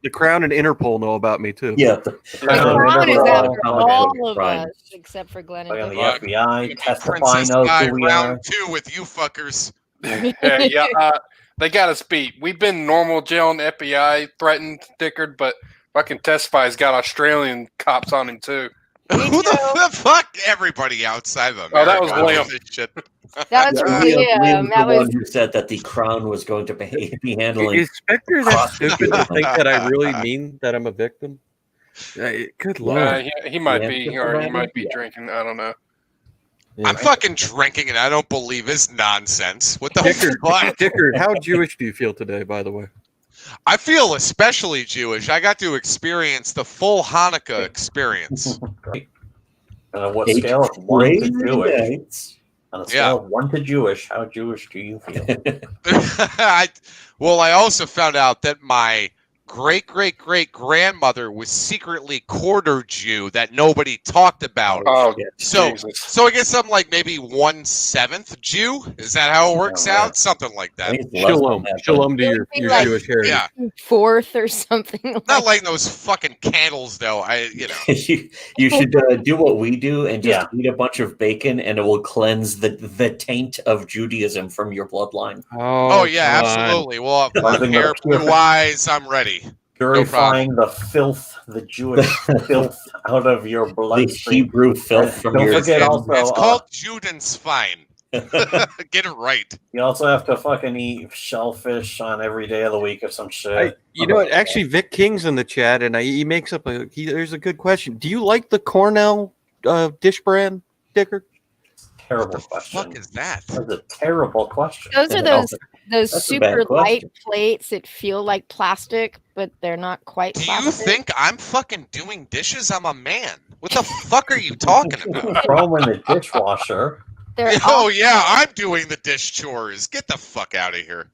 The Crown and Interpol know about me too. Yeah. The Crown is out for all of us, except for Glenn and The Vicky. FBI Testify Princess knows Guy who we round are. 2 with you fuckers. They got us beat. We've been normal jail and the FBI threatened Dickard, but fucking Testify's got Australian cops on him too. Who the fuck? Everybody outside of America. Oh, that was knows Liam. this shit. That was Liam's That the was one who said that the Crown was going to be handling. Is Spectre that stupid to think that I really mean that I'm a victim? Good lord. He might be, or he might be drinking. I don't know. I'm fucking drinking and I don't believe his nonsense. What the fuck? Dickard, how Jewish do you feel today, by the way? I feel especially Jewish. I got to experience the full Hanukkah experience. And on what Eight scale of 1 to crazy Jewish? days. On a scale of 1 to Jewish, how Jewish do you feel? I also found out that my great-great-great-grandmother was secretly quarter Jew that nobody talked about. Oh, so Jesus. so I guess I'm like maybe 1/7 Jew. Is that how it works out? Something like that. Shalom to It your, would be your like Jewish heritage. Yeah. fourth or something. Not like those fucking candles, though. You should do what we do and just eat a bunch of bacon, and it will cleanse the taint of Judaism from your bloodline. Oh yeah, absolutely. Well, blonde Something hair, about pure- blue eyes. I'm ready. Purifying the filth, the Jewish filth out of your bloodstream. Hebrew filth from Don't your forget skin. also, It's called Juden's-Fein. Get it right. you also have to fucking eat shellfish on every day of the week or some shit. You know what? Actually, Vic King's in the chat, and he makes up there's a good question. Do you like the Cornell dish brand, Dicker? Terrible question. What is that? That's a terrible question. Those are those That's a super bad light question. plates that feel like plastic, but they're not quite Do you plastic. think I'm fucking doing dishes? I'm a man. What the fuck are you talking about? Throw them in the dishwasher. Oh yeah, I'm doing the dish chores. Get the fuck out of here.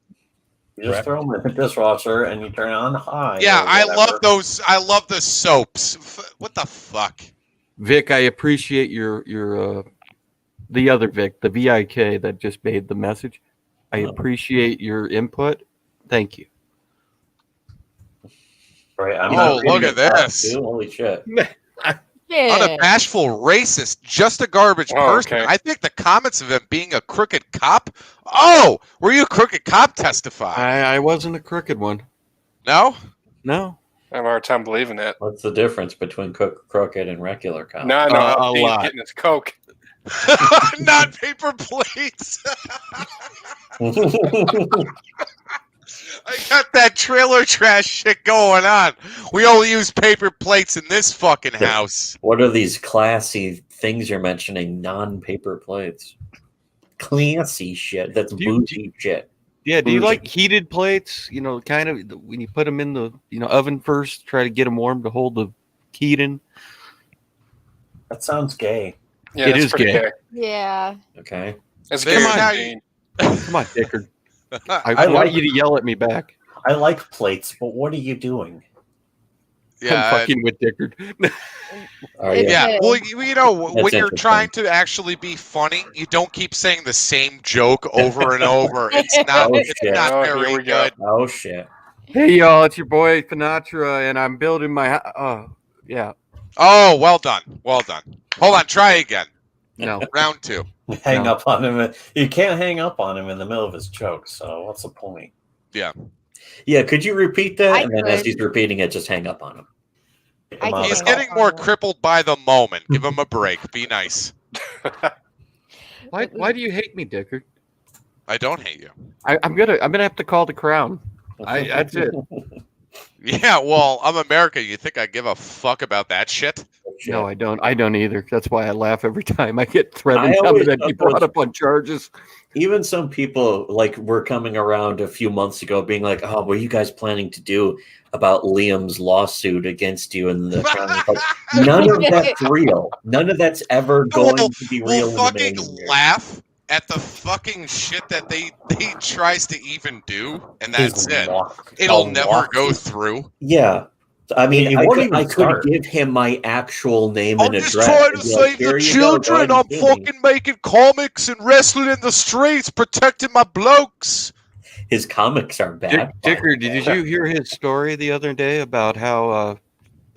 You just throw them in the dishwasher and you turn on high. Yeah, or I whatever. love those. I love the soaps. What the fuck? Vic, I appreciate your the other Vic, the VIK that just made the message. I appreciate your input. Thank you. Right. I'm Oh, not look reading at it, this. dude. Holy shit. Unabashful racist, just a garbage Oh, person. okay. I think the comments of him being a crooked cop. Oh, were you a crooked cop? Testify. I wasn't a crooked one. No? No. I have a hard time believing that. What's the difference between crooked and regular cop? No, no, a he's lot. getting his Coke. Not paper plates. I got that trailer trash shit going on. We only use paper plates in this fucking house. What are these classy things you're mentioning? Non-paper plates. Classy shit. That's bougie shit. Yeah, do you Bougie. like heated plates? You know, kind of when you put them in the oven first, try to get them warm to hold the heat in. That sounds gay. Yeah, It that's is pretty gay. gay. Yeah. Okay. That's There's gay. how Gene. Come on, Dickard. I I want like- you to yell at me back. I like plates, but what are you doing? Yeah, I'm fucking with Dickard. Are It's you? Yeah, a- well, you know, That's when you're interesting. trying to actually be funny, you don't keep saying the same joke over and over. It's not, Oh, it's shit. not Oh, here very we go. good. Oh shit. Hey y'all, it's your boy Finatra, and I'm building my. Yeah, Oh, well done. Well done. Hold on, try again. no. Round 2. Hang No. up on him. You can't hang up on him in the middle of his joke. So what's the point? Yeah. Yeah, could you repeat that? I And then as could. he's repeating it, just hang up on him. I Come on. can He's hang getting up more on that. crippled by the moment. Give him a break. Be nice. Why do you hate me, Dickard? I don't hate you. I'm gonna have to call the crown. That's it. Yeah, well, I'm America. You think I give a fuck about that shit? No, I don't. I don't either. That's why I laugh every time I get threatened. I I'm always gonna be thought brought those- up on charges. Even some people like were coming around a few months ago being like, oh, what are you guys planning to do about Liam's lawsuit against you and the crown? It's like, none of that's real. None of that's ever going to be real. We'll in a fucking million years. laugh at the fucking shit that they tries to even do, and His that's it. walk- It'll a never walk- go through. Yeah. I mean, It I won't could, even I could start. give him my actual name I'm and just address. trying to and be like, save "Here the you go, go children. ahead and I'm sue me." fucking making comics and wrestling in the streets, protecting my blokes. His comics are bad. Dickard, did you hear his story the other day about how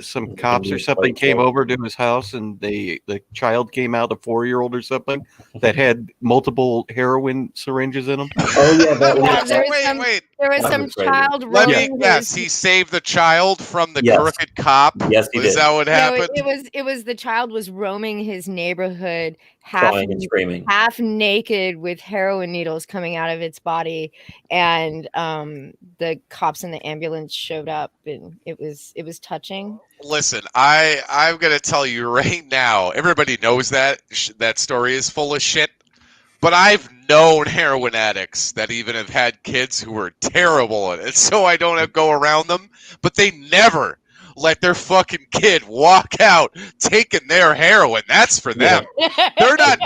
some cops or news something plate came joke. over to his house and the child came out, a 4-year-old or something, that had multiple heroin syringes in them? Oh yeah, that Yeah, was. there was Wait, some, wait. there was That some was crazy. child Let me rolling guess. his. He saved the child from the Yes. crooked cop. Yes, he Is did. that what No, happened? it was the child was roaming his neighborhood half Crying and screaming. half naked with heroin needles coming out of its body, and the cops and the ambulance showed up, and it was touching. Listen, I'm gonna tell you right now. Everybody knows that that story is full of shit. But I've known heroin addicts that even have had kids who were terrible at it, so I don't have to go around them. But they never let their fucking kid walk out taking their heroin. That's for them. They're not.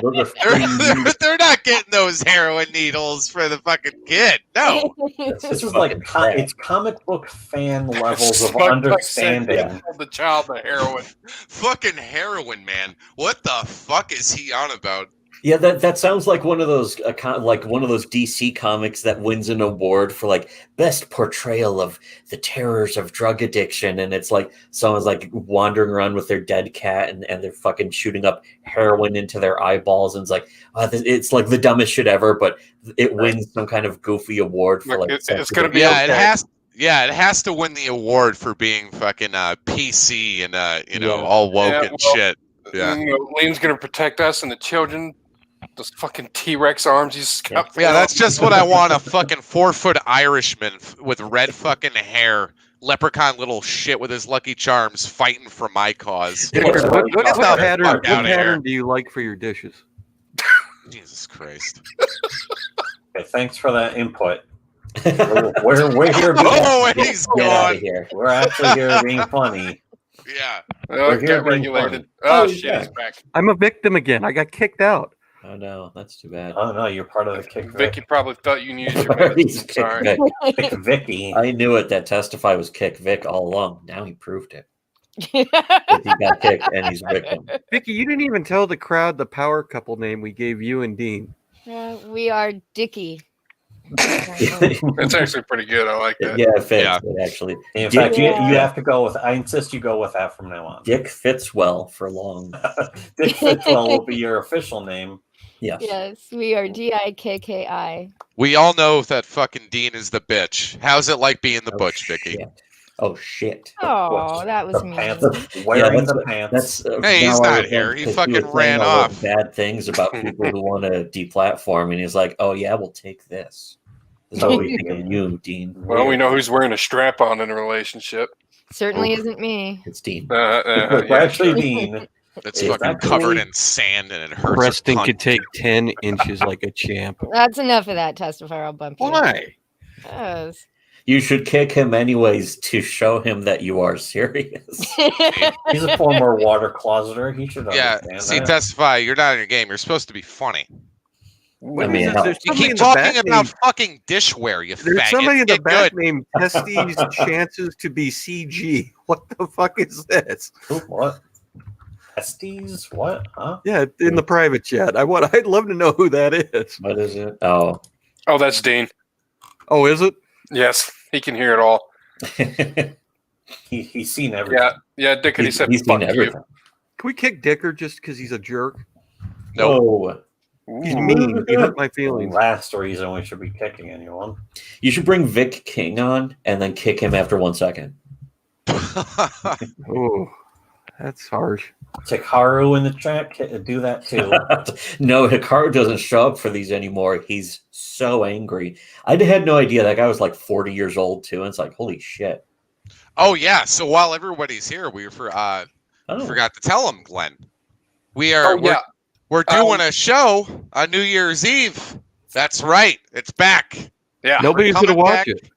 They're not getting those heroin needles for the fucking kid. No. This is like it's comic book fan levels of Smug Duck said understanding. he told the child the heroin. Fucking heroin, man. What the fuck is he on about? Yeah, that sounds like one of those like one of those DC comics that wins an award for like best portrayal of the terrors of drug addiction, and it's like someone's like wandering around with their dead cat and they're fucking shooting up heroin into their eyeballs, and it's like it's like the dumbest shit ever, but it wins some kind of goofy award for like it's gonna be it has to win the award for being fucking PC and all woke and shit. Yeah. Liam's gonna protect us and the children. Those fucking T-Rex arms he's got. Yeah, that's just what I want. A fucking 4-foot Irishman with red fucking hair, leprechaun little shit with his Lucky Charms fighting for my cause. What pattern do you like for your dishes? Jesus Christ. Okay, thanks for that input. We're here. He's Get out gone. of here. We're actually here being funny. Yeah. We're here Get being regulated. funny. Oh shit, he's back. I'm a victim again. I got kicked out. Oh no, that's too bad. Oh no, you're part of the kick. Vicky probably thought you needed your medicine. Sorry. Kick Vicky. I knew it. That Testify was Kick Vic all along. Now he proved it. He got kicked and he's a victim. Vicky, you didn't even tell the crowd the power couple name we gave you and Dean. We are Dickie. That's actually pretty good. I like that. Yeah, it fits. It actually. In fact, you have to go with. I insist you go with that from now on. Dick fits well for long. Dick Fitzwell will be your official name. Yes. Yes, we are DIKKI. We all know that fucking Dean is the bitch. How's it like being the butch, Vicky? Oh shit. Oh, that was mean. Wearing the pants. Hey, he's not here. He fucking ran off. Bad things about people who want to deplatform, and he's like, "Oh yeah, we'll take this." This is what we think of you, Dean. Well, we know who's wearing a strap on in a relationship. Certainly isn't me. It's Dean. Actually, Dean. It's fucking covered in sand and it hurts. Preston could take 10 inches like a champ. That's enough of that, Testifier. I'll bump you. Why? Yes. You should kick him anyways to show him that you are serious. He's a former water closeter. He should understand see, that. Testify, you're not in your game. You're supposed to be funny. I mean, you keep talking about fucking dishware, you There's faggot. somebody in the Get back good. named Testes Chances to be CG. What the fuck is this? What? Testes? What? Huh? Yeah, in the private chat. I'd love to know who that is. What is it? Oh, that's Dean. Oh, is it? Yes, he can hear it all. He's seen everything. Yeah, Dickety said, he's "Fuck seen you." everything. Can we kick Dicker just because he's a jerk? No. He's mean. He hurt my feelings. Last reason we should be kicking anyone. You should bring Vic King on and then kick him after 1 second. Oh, that's harsh. Hikaru in the chat, do that too. No, Hikaru doesn't show up for these anymore. He's so angry. I had no idea that guy was like 40 years old too. And it's like, holy shit. Oh yeah. So while everybody's here, we forgot to tell him, Glenn. We're doing a show on New Year's Eve. That's right. It's back. Yeah. Nobody's gonna watch back. it.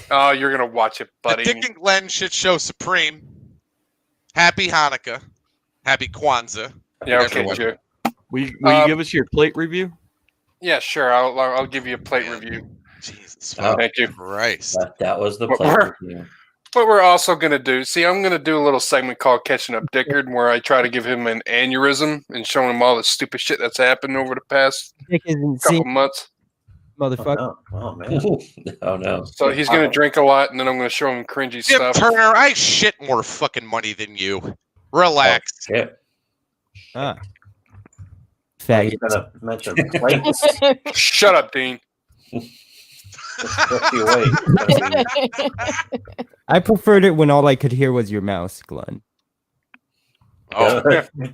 Oh, you're gonna watch it, buddy. The Dick and Glenn Shit Show Supreme. Happy Hanukkah. Happy Kwanzaa. Yeah, okay, Joe. Will you give us your plate review? Yeah, sure. I'll give you a plate review. Jesus. Thank you. Christ. That was the What plate we're- review. What we're also going to do, I'm going to do a little segment called Catching Up Dickard, where I try to give him an aneurysm and show him all the stupid shit that's happened over the past couple months. Motherfucker. Oh, man. Oh, no. So he's going to drink a lot, and then I'm going to show him cringy Jim stuff. Turner, I shit more fucking money than you. Relax. Oh, shit. Ah. He's gonna mention plates. Shut up, Dean. I preferred it when all I could hear was your mouse, Glenn. Oh,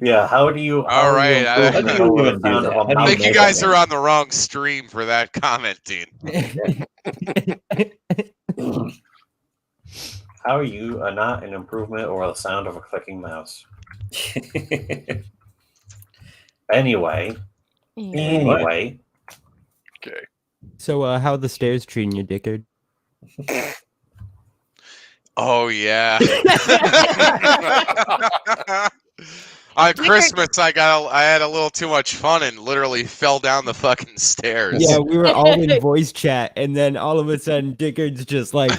yeah. How do you? All right. I think you guys are. are on the wrong stream for that comment, Dean. How are you not an improvement or the sound of a clicking mouse? Anyway, Anyway. Okay. So, how are the stairs treating you, Dickard? Oh yeah. On Christmas, I had a little too much fun and literally fell down the fucking stairs. Yeah, we were all in voice chat, and then all of a sudden, Dickard's just like,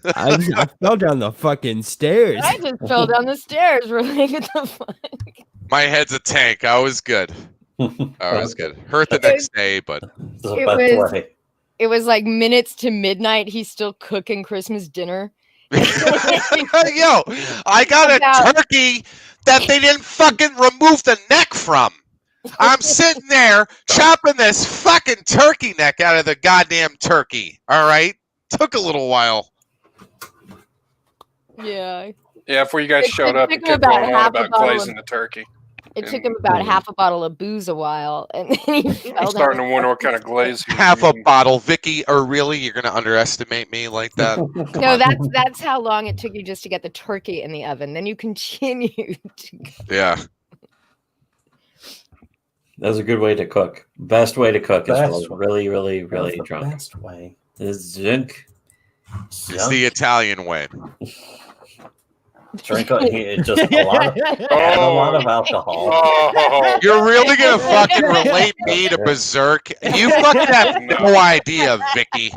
I fell down the fucking stairs. I just fell down the stairs. We're like, what the fuck? My head's a tank. I was good. I was good. Hurt the next day, but It was like minutes to midnight. He's still cooking Christmas dinner. Yo, I got a turkey that they didn't fucking remove the neck from. I'm sitting there chopping this fucking turkey neck out of the goddamn turkey. All right, took a little while. Yeah. Yeah, before you guys showed up, it took him kept about going half on a about bottle glazing of- the turkey. It took him about half a bottle of booze a while, and then he fell I'm down. starting to wonder what kind of glaze. he was Half a using. bottle, Vicky. Or really, you're gonna underestimate me like that? Come No, on. that's how long it took you just to get the turkey in the oven. Then you continued. Yeah. That's a good way to cook. Best way to cook Best is really, really, really the drunk. best way. Is zinc. It's the Italian way. Drink just a lot of, add a lot of alcohol. You're really gonna fucking relate me to Berserk? You fucking have no idea, Vicky.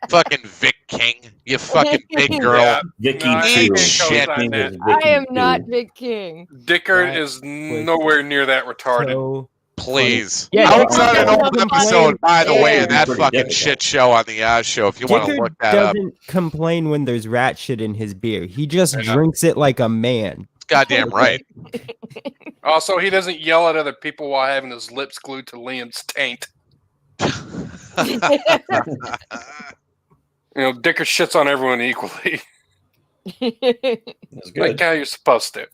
Fucking Vic King. You fucking big girl. Yeah. Vicky No, I Eat can't shit. co-sign that. I am not Vic King. Dickard is nowhere near that retarded. So Please. Yeah, I was on an Dickard old doesn't episode, by the way, of complain. that fucking shit show on the Oz show. If you want to Dickard look that up. doesn't complain when there's rat shit in his beer. He just drinks it like a man. Goddamn right. Also, he doesn't yell at other people while having his lips glued to Liam's taint. You know, Dickard shits on everyone equally. Like how you're supposed to.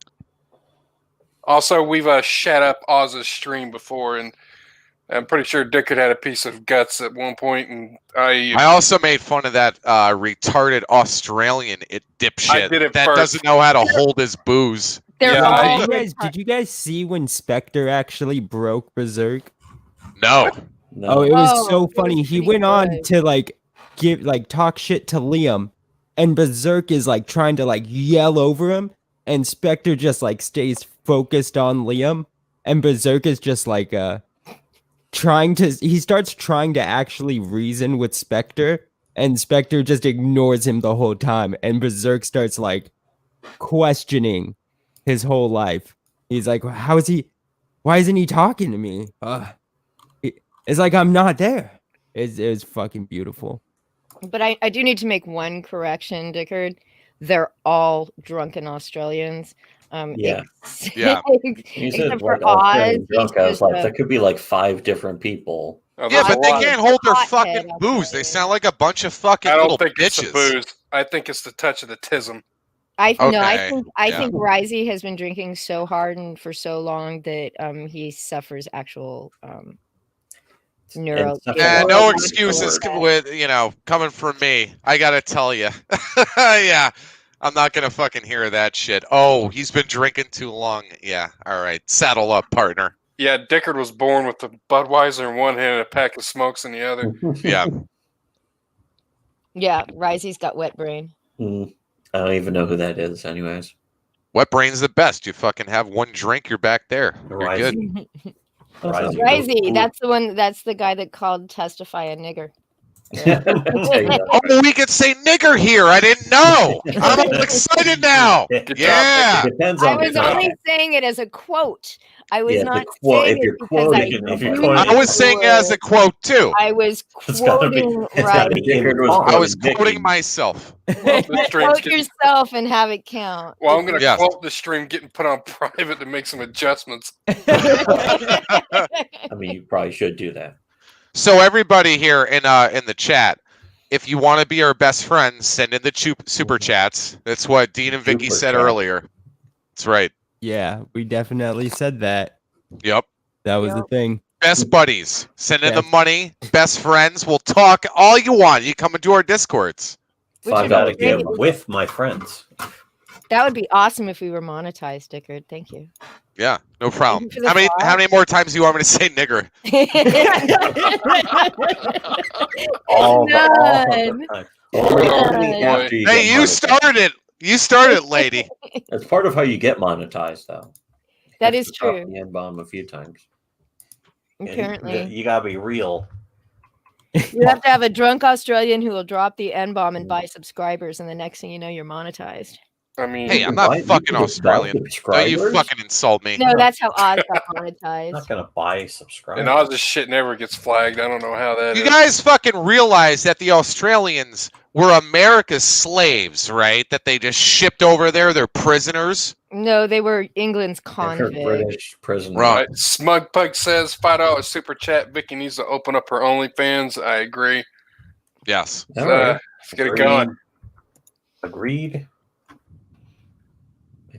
Also, we've shat up Oz's stream before, and I'm pretty sure Dickard had a piece of guts at one point, and I also made fun of that retarded Australian dipshit did it that first. doesn't know how to hold his booze. Did you guys see when Spectre actually broke Berserk? No. Oh, it was Oh, so it was funny. He pretty went on good. to talk shit to Liam, and Berserk is like trying to like yell over him, and Spectre just like stays focused on Liam, and Berserk is just like he starts trying to actually reason with Spectre, and Spectre just ignores him the whole time, and Berserk starts like questioning his whole life. He's like, why isn't he talking to me? It's like I'm not there. It's fucking beautiful. But I do need to make one correction, Dickard. They're all drunken Australians. Yeah. Yeah. You except said for like Australian Oz, drunk. he's I was just like, a- there could be like 5 different people. Yeah, but they can't hold their Hothead, fucking I'll booze. They sound like a bunch of fucking I don't little think it's the bitches. booze. I think it's the touch of the tism. I Okay, think Risey has been drinking so hard and for so long that he suffers actual neuro. No excuses with coming from me. I gotta tell you, yeah, I'm not gonna fucking hear that shit. Oh, he's been drinking too long. Yeah, all right, saddle up, partner. Yeah, Dickard was born with a Budweiser in one hand and a pack of smokes in the other. Yeah. Yeah, Risey's got wet brain. I don't even know who that is, anyways. Wet brain's the best. You fucking have one drink, you're back there. You're good. Risey, that's the one. That's the guy that called Testify a nigger. Oh, we could say nigger here. I didn't know. I'm all excited now. Yeah. I was only saying it as a quote. I was Yeah, not quote- saying if you're it because I. quoting- if you're really quoting- I was saying it as a quote too. I was It's gotta be- quoting it's gotta be Dickard was Risey. I was quoting quoting Vicky. myself. Quote yourself and have it count. Well, I'm going to Yes. quote the stream getting put on private to make some adjustments. I mean, you probably should do that. So everybody here in the chat, if you want to be our best friends, send in the super chats. That's what Dean and Vicky Super said chat. earlier. That's right. Yeah, we definitely said that. Yep. That was the thing. Best buddies. Send in the Yes. money. Best friends. We'll talk all you want. You come into our discords. $5 gift with my friends. That would be awesome if we were monetized, Dickard. Thank you. Yeah, no problem. for the How thought. many more times do you want me to say nigger? All None. After you Hey, get you started it. You started, lady. That's part of how you get monetized, though. That You is have to drop true. The N-bomb a few times. Apparently. You gotta be real. You have to have a drunk Australian who will drop the N-bomb and buy subscribers, and the next thing you know, you're monetized. I mean, Hey, I'm not fucking Australian. Don't you fucking insult me. No, that's how Oz got monetized. Not gonna buy subscribers. and Oz's shit never gets flagged. I don't know how that You is. guys fucking realize that the Australians were America's slaves, right? That they just shipped over there. They're prisoners. No, they were England's convicts. British prisoners. Wrong. Right. Smug Pug says $5 super chat. Vicky needs to open up her OnlyFans. I agree. Yes. All right. Let's get it going. Agreed.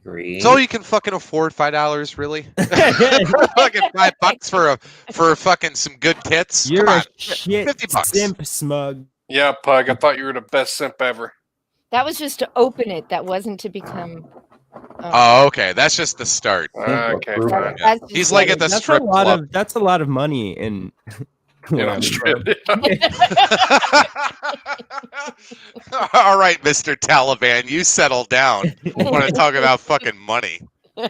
It's all you can fucking afford. $5, really? Fucking $5 for fucking some good tits. You're Come a on, shit $50. simp, Smug. Yeah, Pug. I thought you were the best simp ever. That was just to open it. That wasn't to become. Oh, okay. That's just the start. Okay. Fine. That's just He's like at the That's strip a lot club. that's a lot of money in Australia. All right, Mr. Taliban, you settle down. Want to talk about fucking money? Well,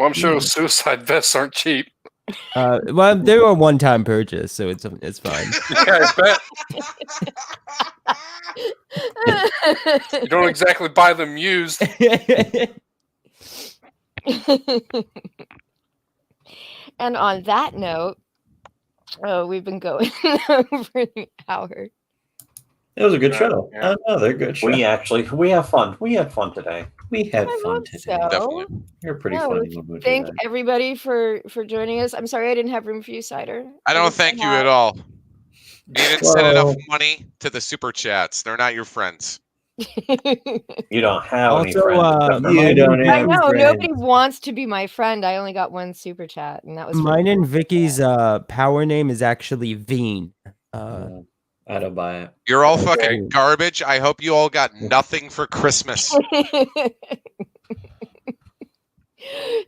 I'm sure those suicide vests aren't cheap. Well, they were a one-time purchase, so it's fine. I bet. You don't exactly buy them used. And on that note, we've been going over the hour. It was a good show. I know they're good shows. We have fun. We had fun today. We had fun today. So, Definitely. You're pretty no, funny. When we do thank that. everybody for joining us. I'm sorry I didn't have room for you, Cider. I don't thank you at all. You didn't send enough money to the super chats. They're not your friends. You don't have any Also, friends. You don't I have know friends. nobody wants to be my friend. I only got one super chat, and that was Mine and Vicky's power name is actually Veen. I don't buy it. You're all fucking garbage. I hope you all got nothing for Christmas.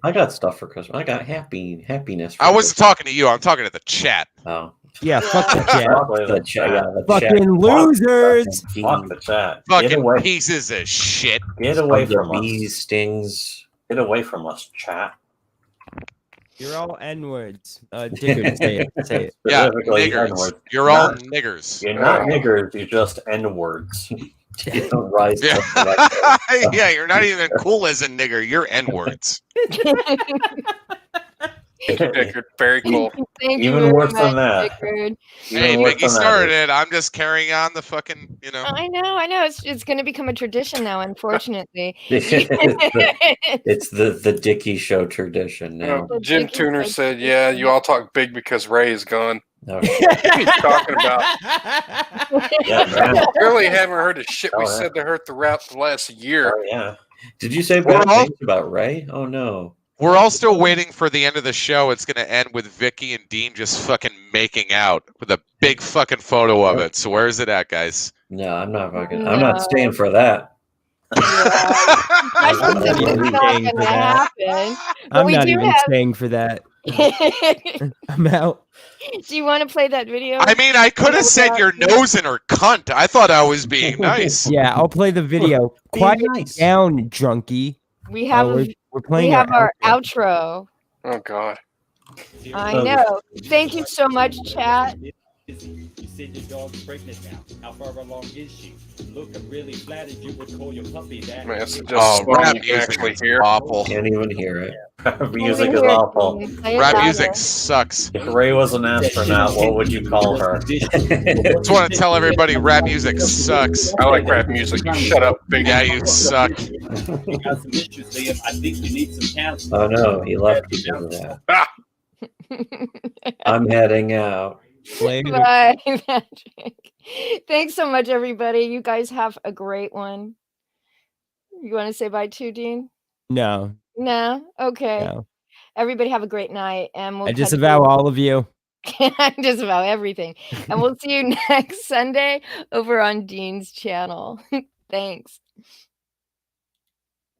I got stuff for Christmas. I got happiness. For I wasn't talking to you. I'm talking to the chat. Oh. Yeah, fuck the chat. The chat. Yeah, the Fucking chat. losers. Fuck the chat. Fucking Get away. pieces of shit. Get away From from us. bees stings. Get away from us, chat. You're all N-words. Dickard, say it. Say it. Yeah, Specifically niggers. N-words. You're all Not- niggers. You're not niggers. You're just N-words. You don't rise Yeah. to the level. Yeah, you're not even cool as a nigger. You're N-words. Dickard, very cool. Thank you Even very worse much, than that. Dickard. Hey, Even worse Biggie than that. started it. I'm just carrying on the fucking, you know. I know. It's going to become a tradition now, unfortunately. It's the Dickie show tradition now. Jim Tuner said, "Yeah, you all talk big because Ray is gone." No, What are you talking about? Yeah, man. Really haven't heard the shit we Oh, yeah. said to her throughout the last year. Oh, yeah. Did you say We're bad all- things about Ray? Oh no. We're all still waiting for the end of the show. It's going to end with Vicky and Dean just fucking making out with a big fucking photo of it. So where is it at, guys? No, I'm not fucking. I'm not staying for that. I I'm not think even it's not staying going for to that. happen. But I'm we not do even have. staying for that. I'm out. Do you want to play that video? I mean, I could have said your nose in her cunt. I thought I was being nice. Yeah, I'll play the video. Be Quiet nice. down, drunkie. We have We're playing we have our outro. outro. Oh God. I know. Thank you so much, chat. You said your dog's pregnant now. How far along is she? Looking really flat as you would call your puppy that. Man, it's just Oh, song rap you can music actually is hear. awful. Can't even hear it. Music is awful. Rap music sucks. If Ray was an astronaut, what would you call her? Just want to tell everybody rap music sucks. I like rap music. You shut up, big. Yeah, you suck. You got some issues, Liam. I think you need some counseling. Oh no, he left because of that. Ah! I'm heading out. Bye, Patrick. Thanks so much, everybody. You guys have a great one. You want to say bye too, Dean? No, No? Okay. no. Everybody have a great night. And we'll I catch disavow you- all of you. I disavow everything. And we'll see you next Sunday over on Dean's channel. Thanks.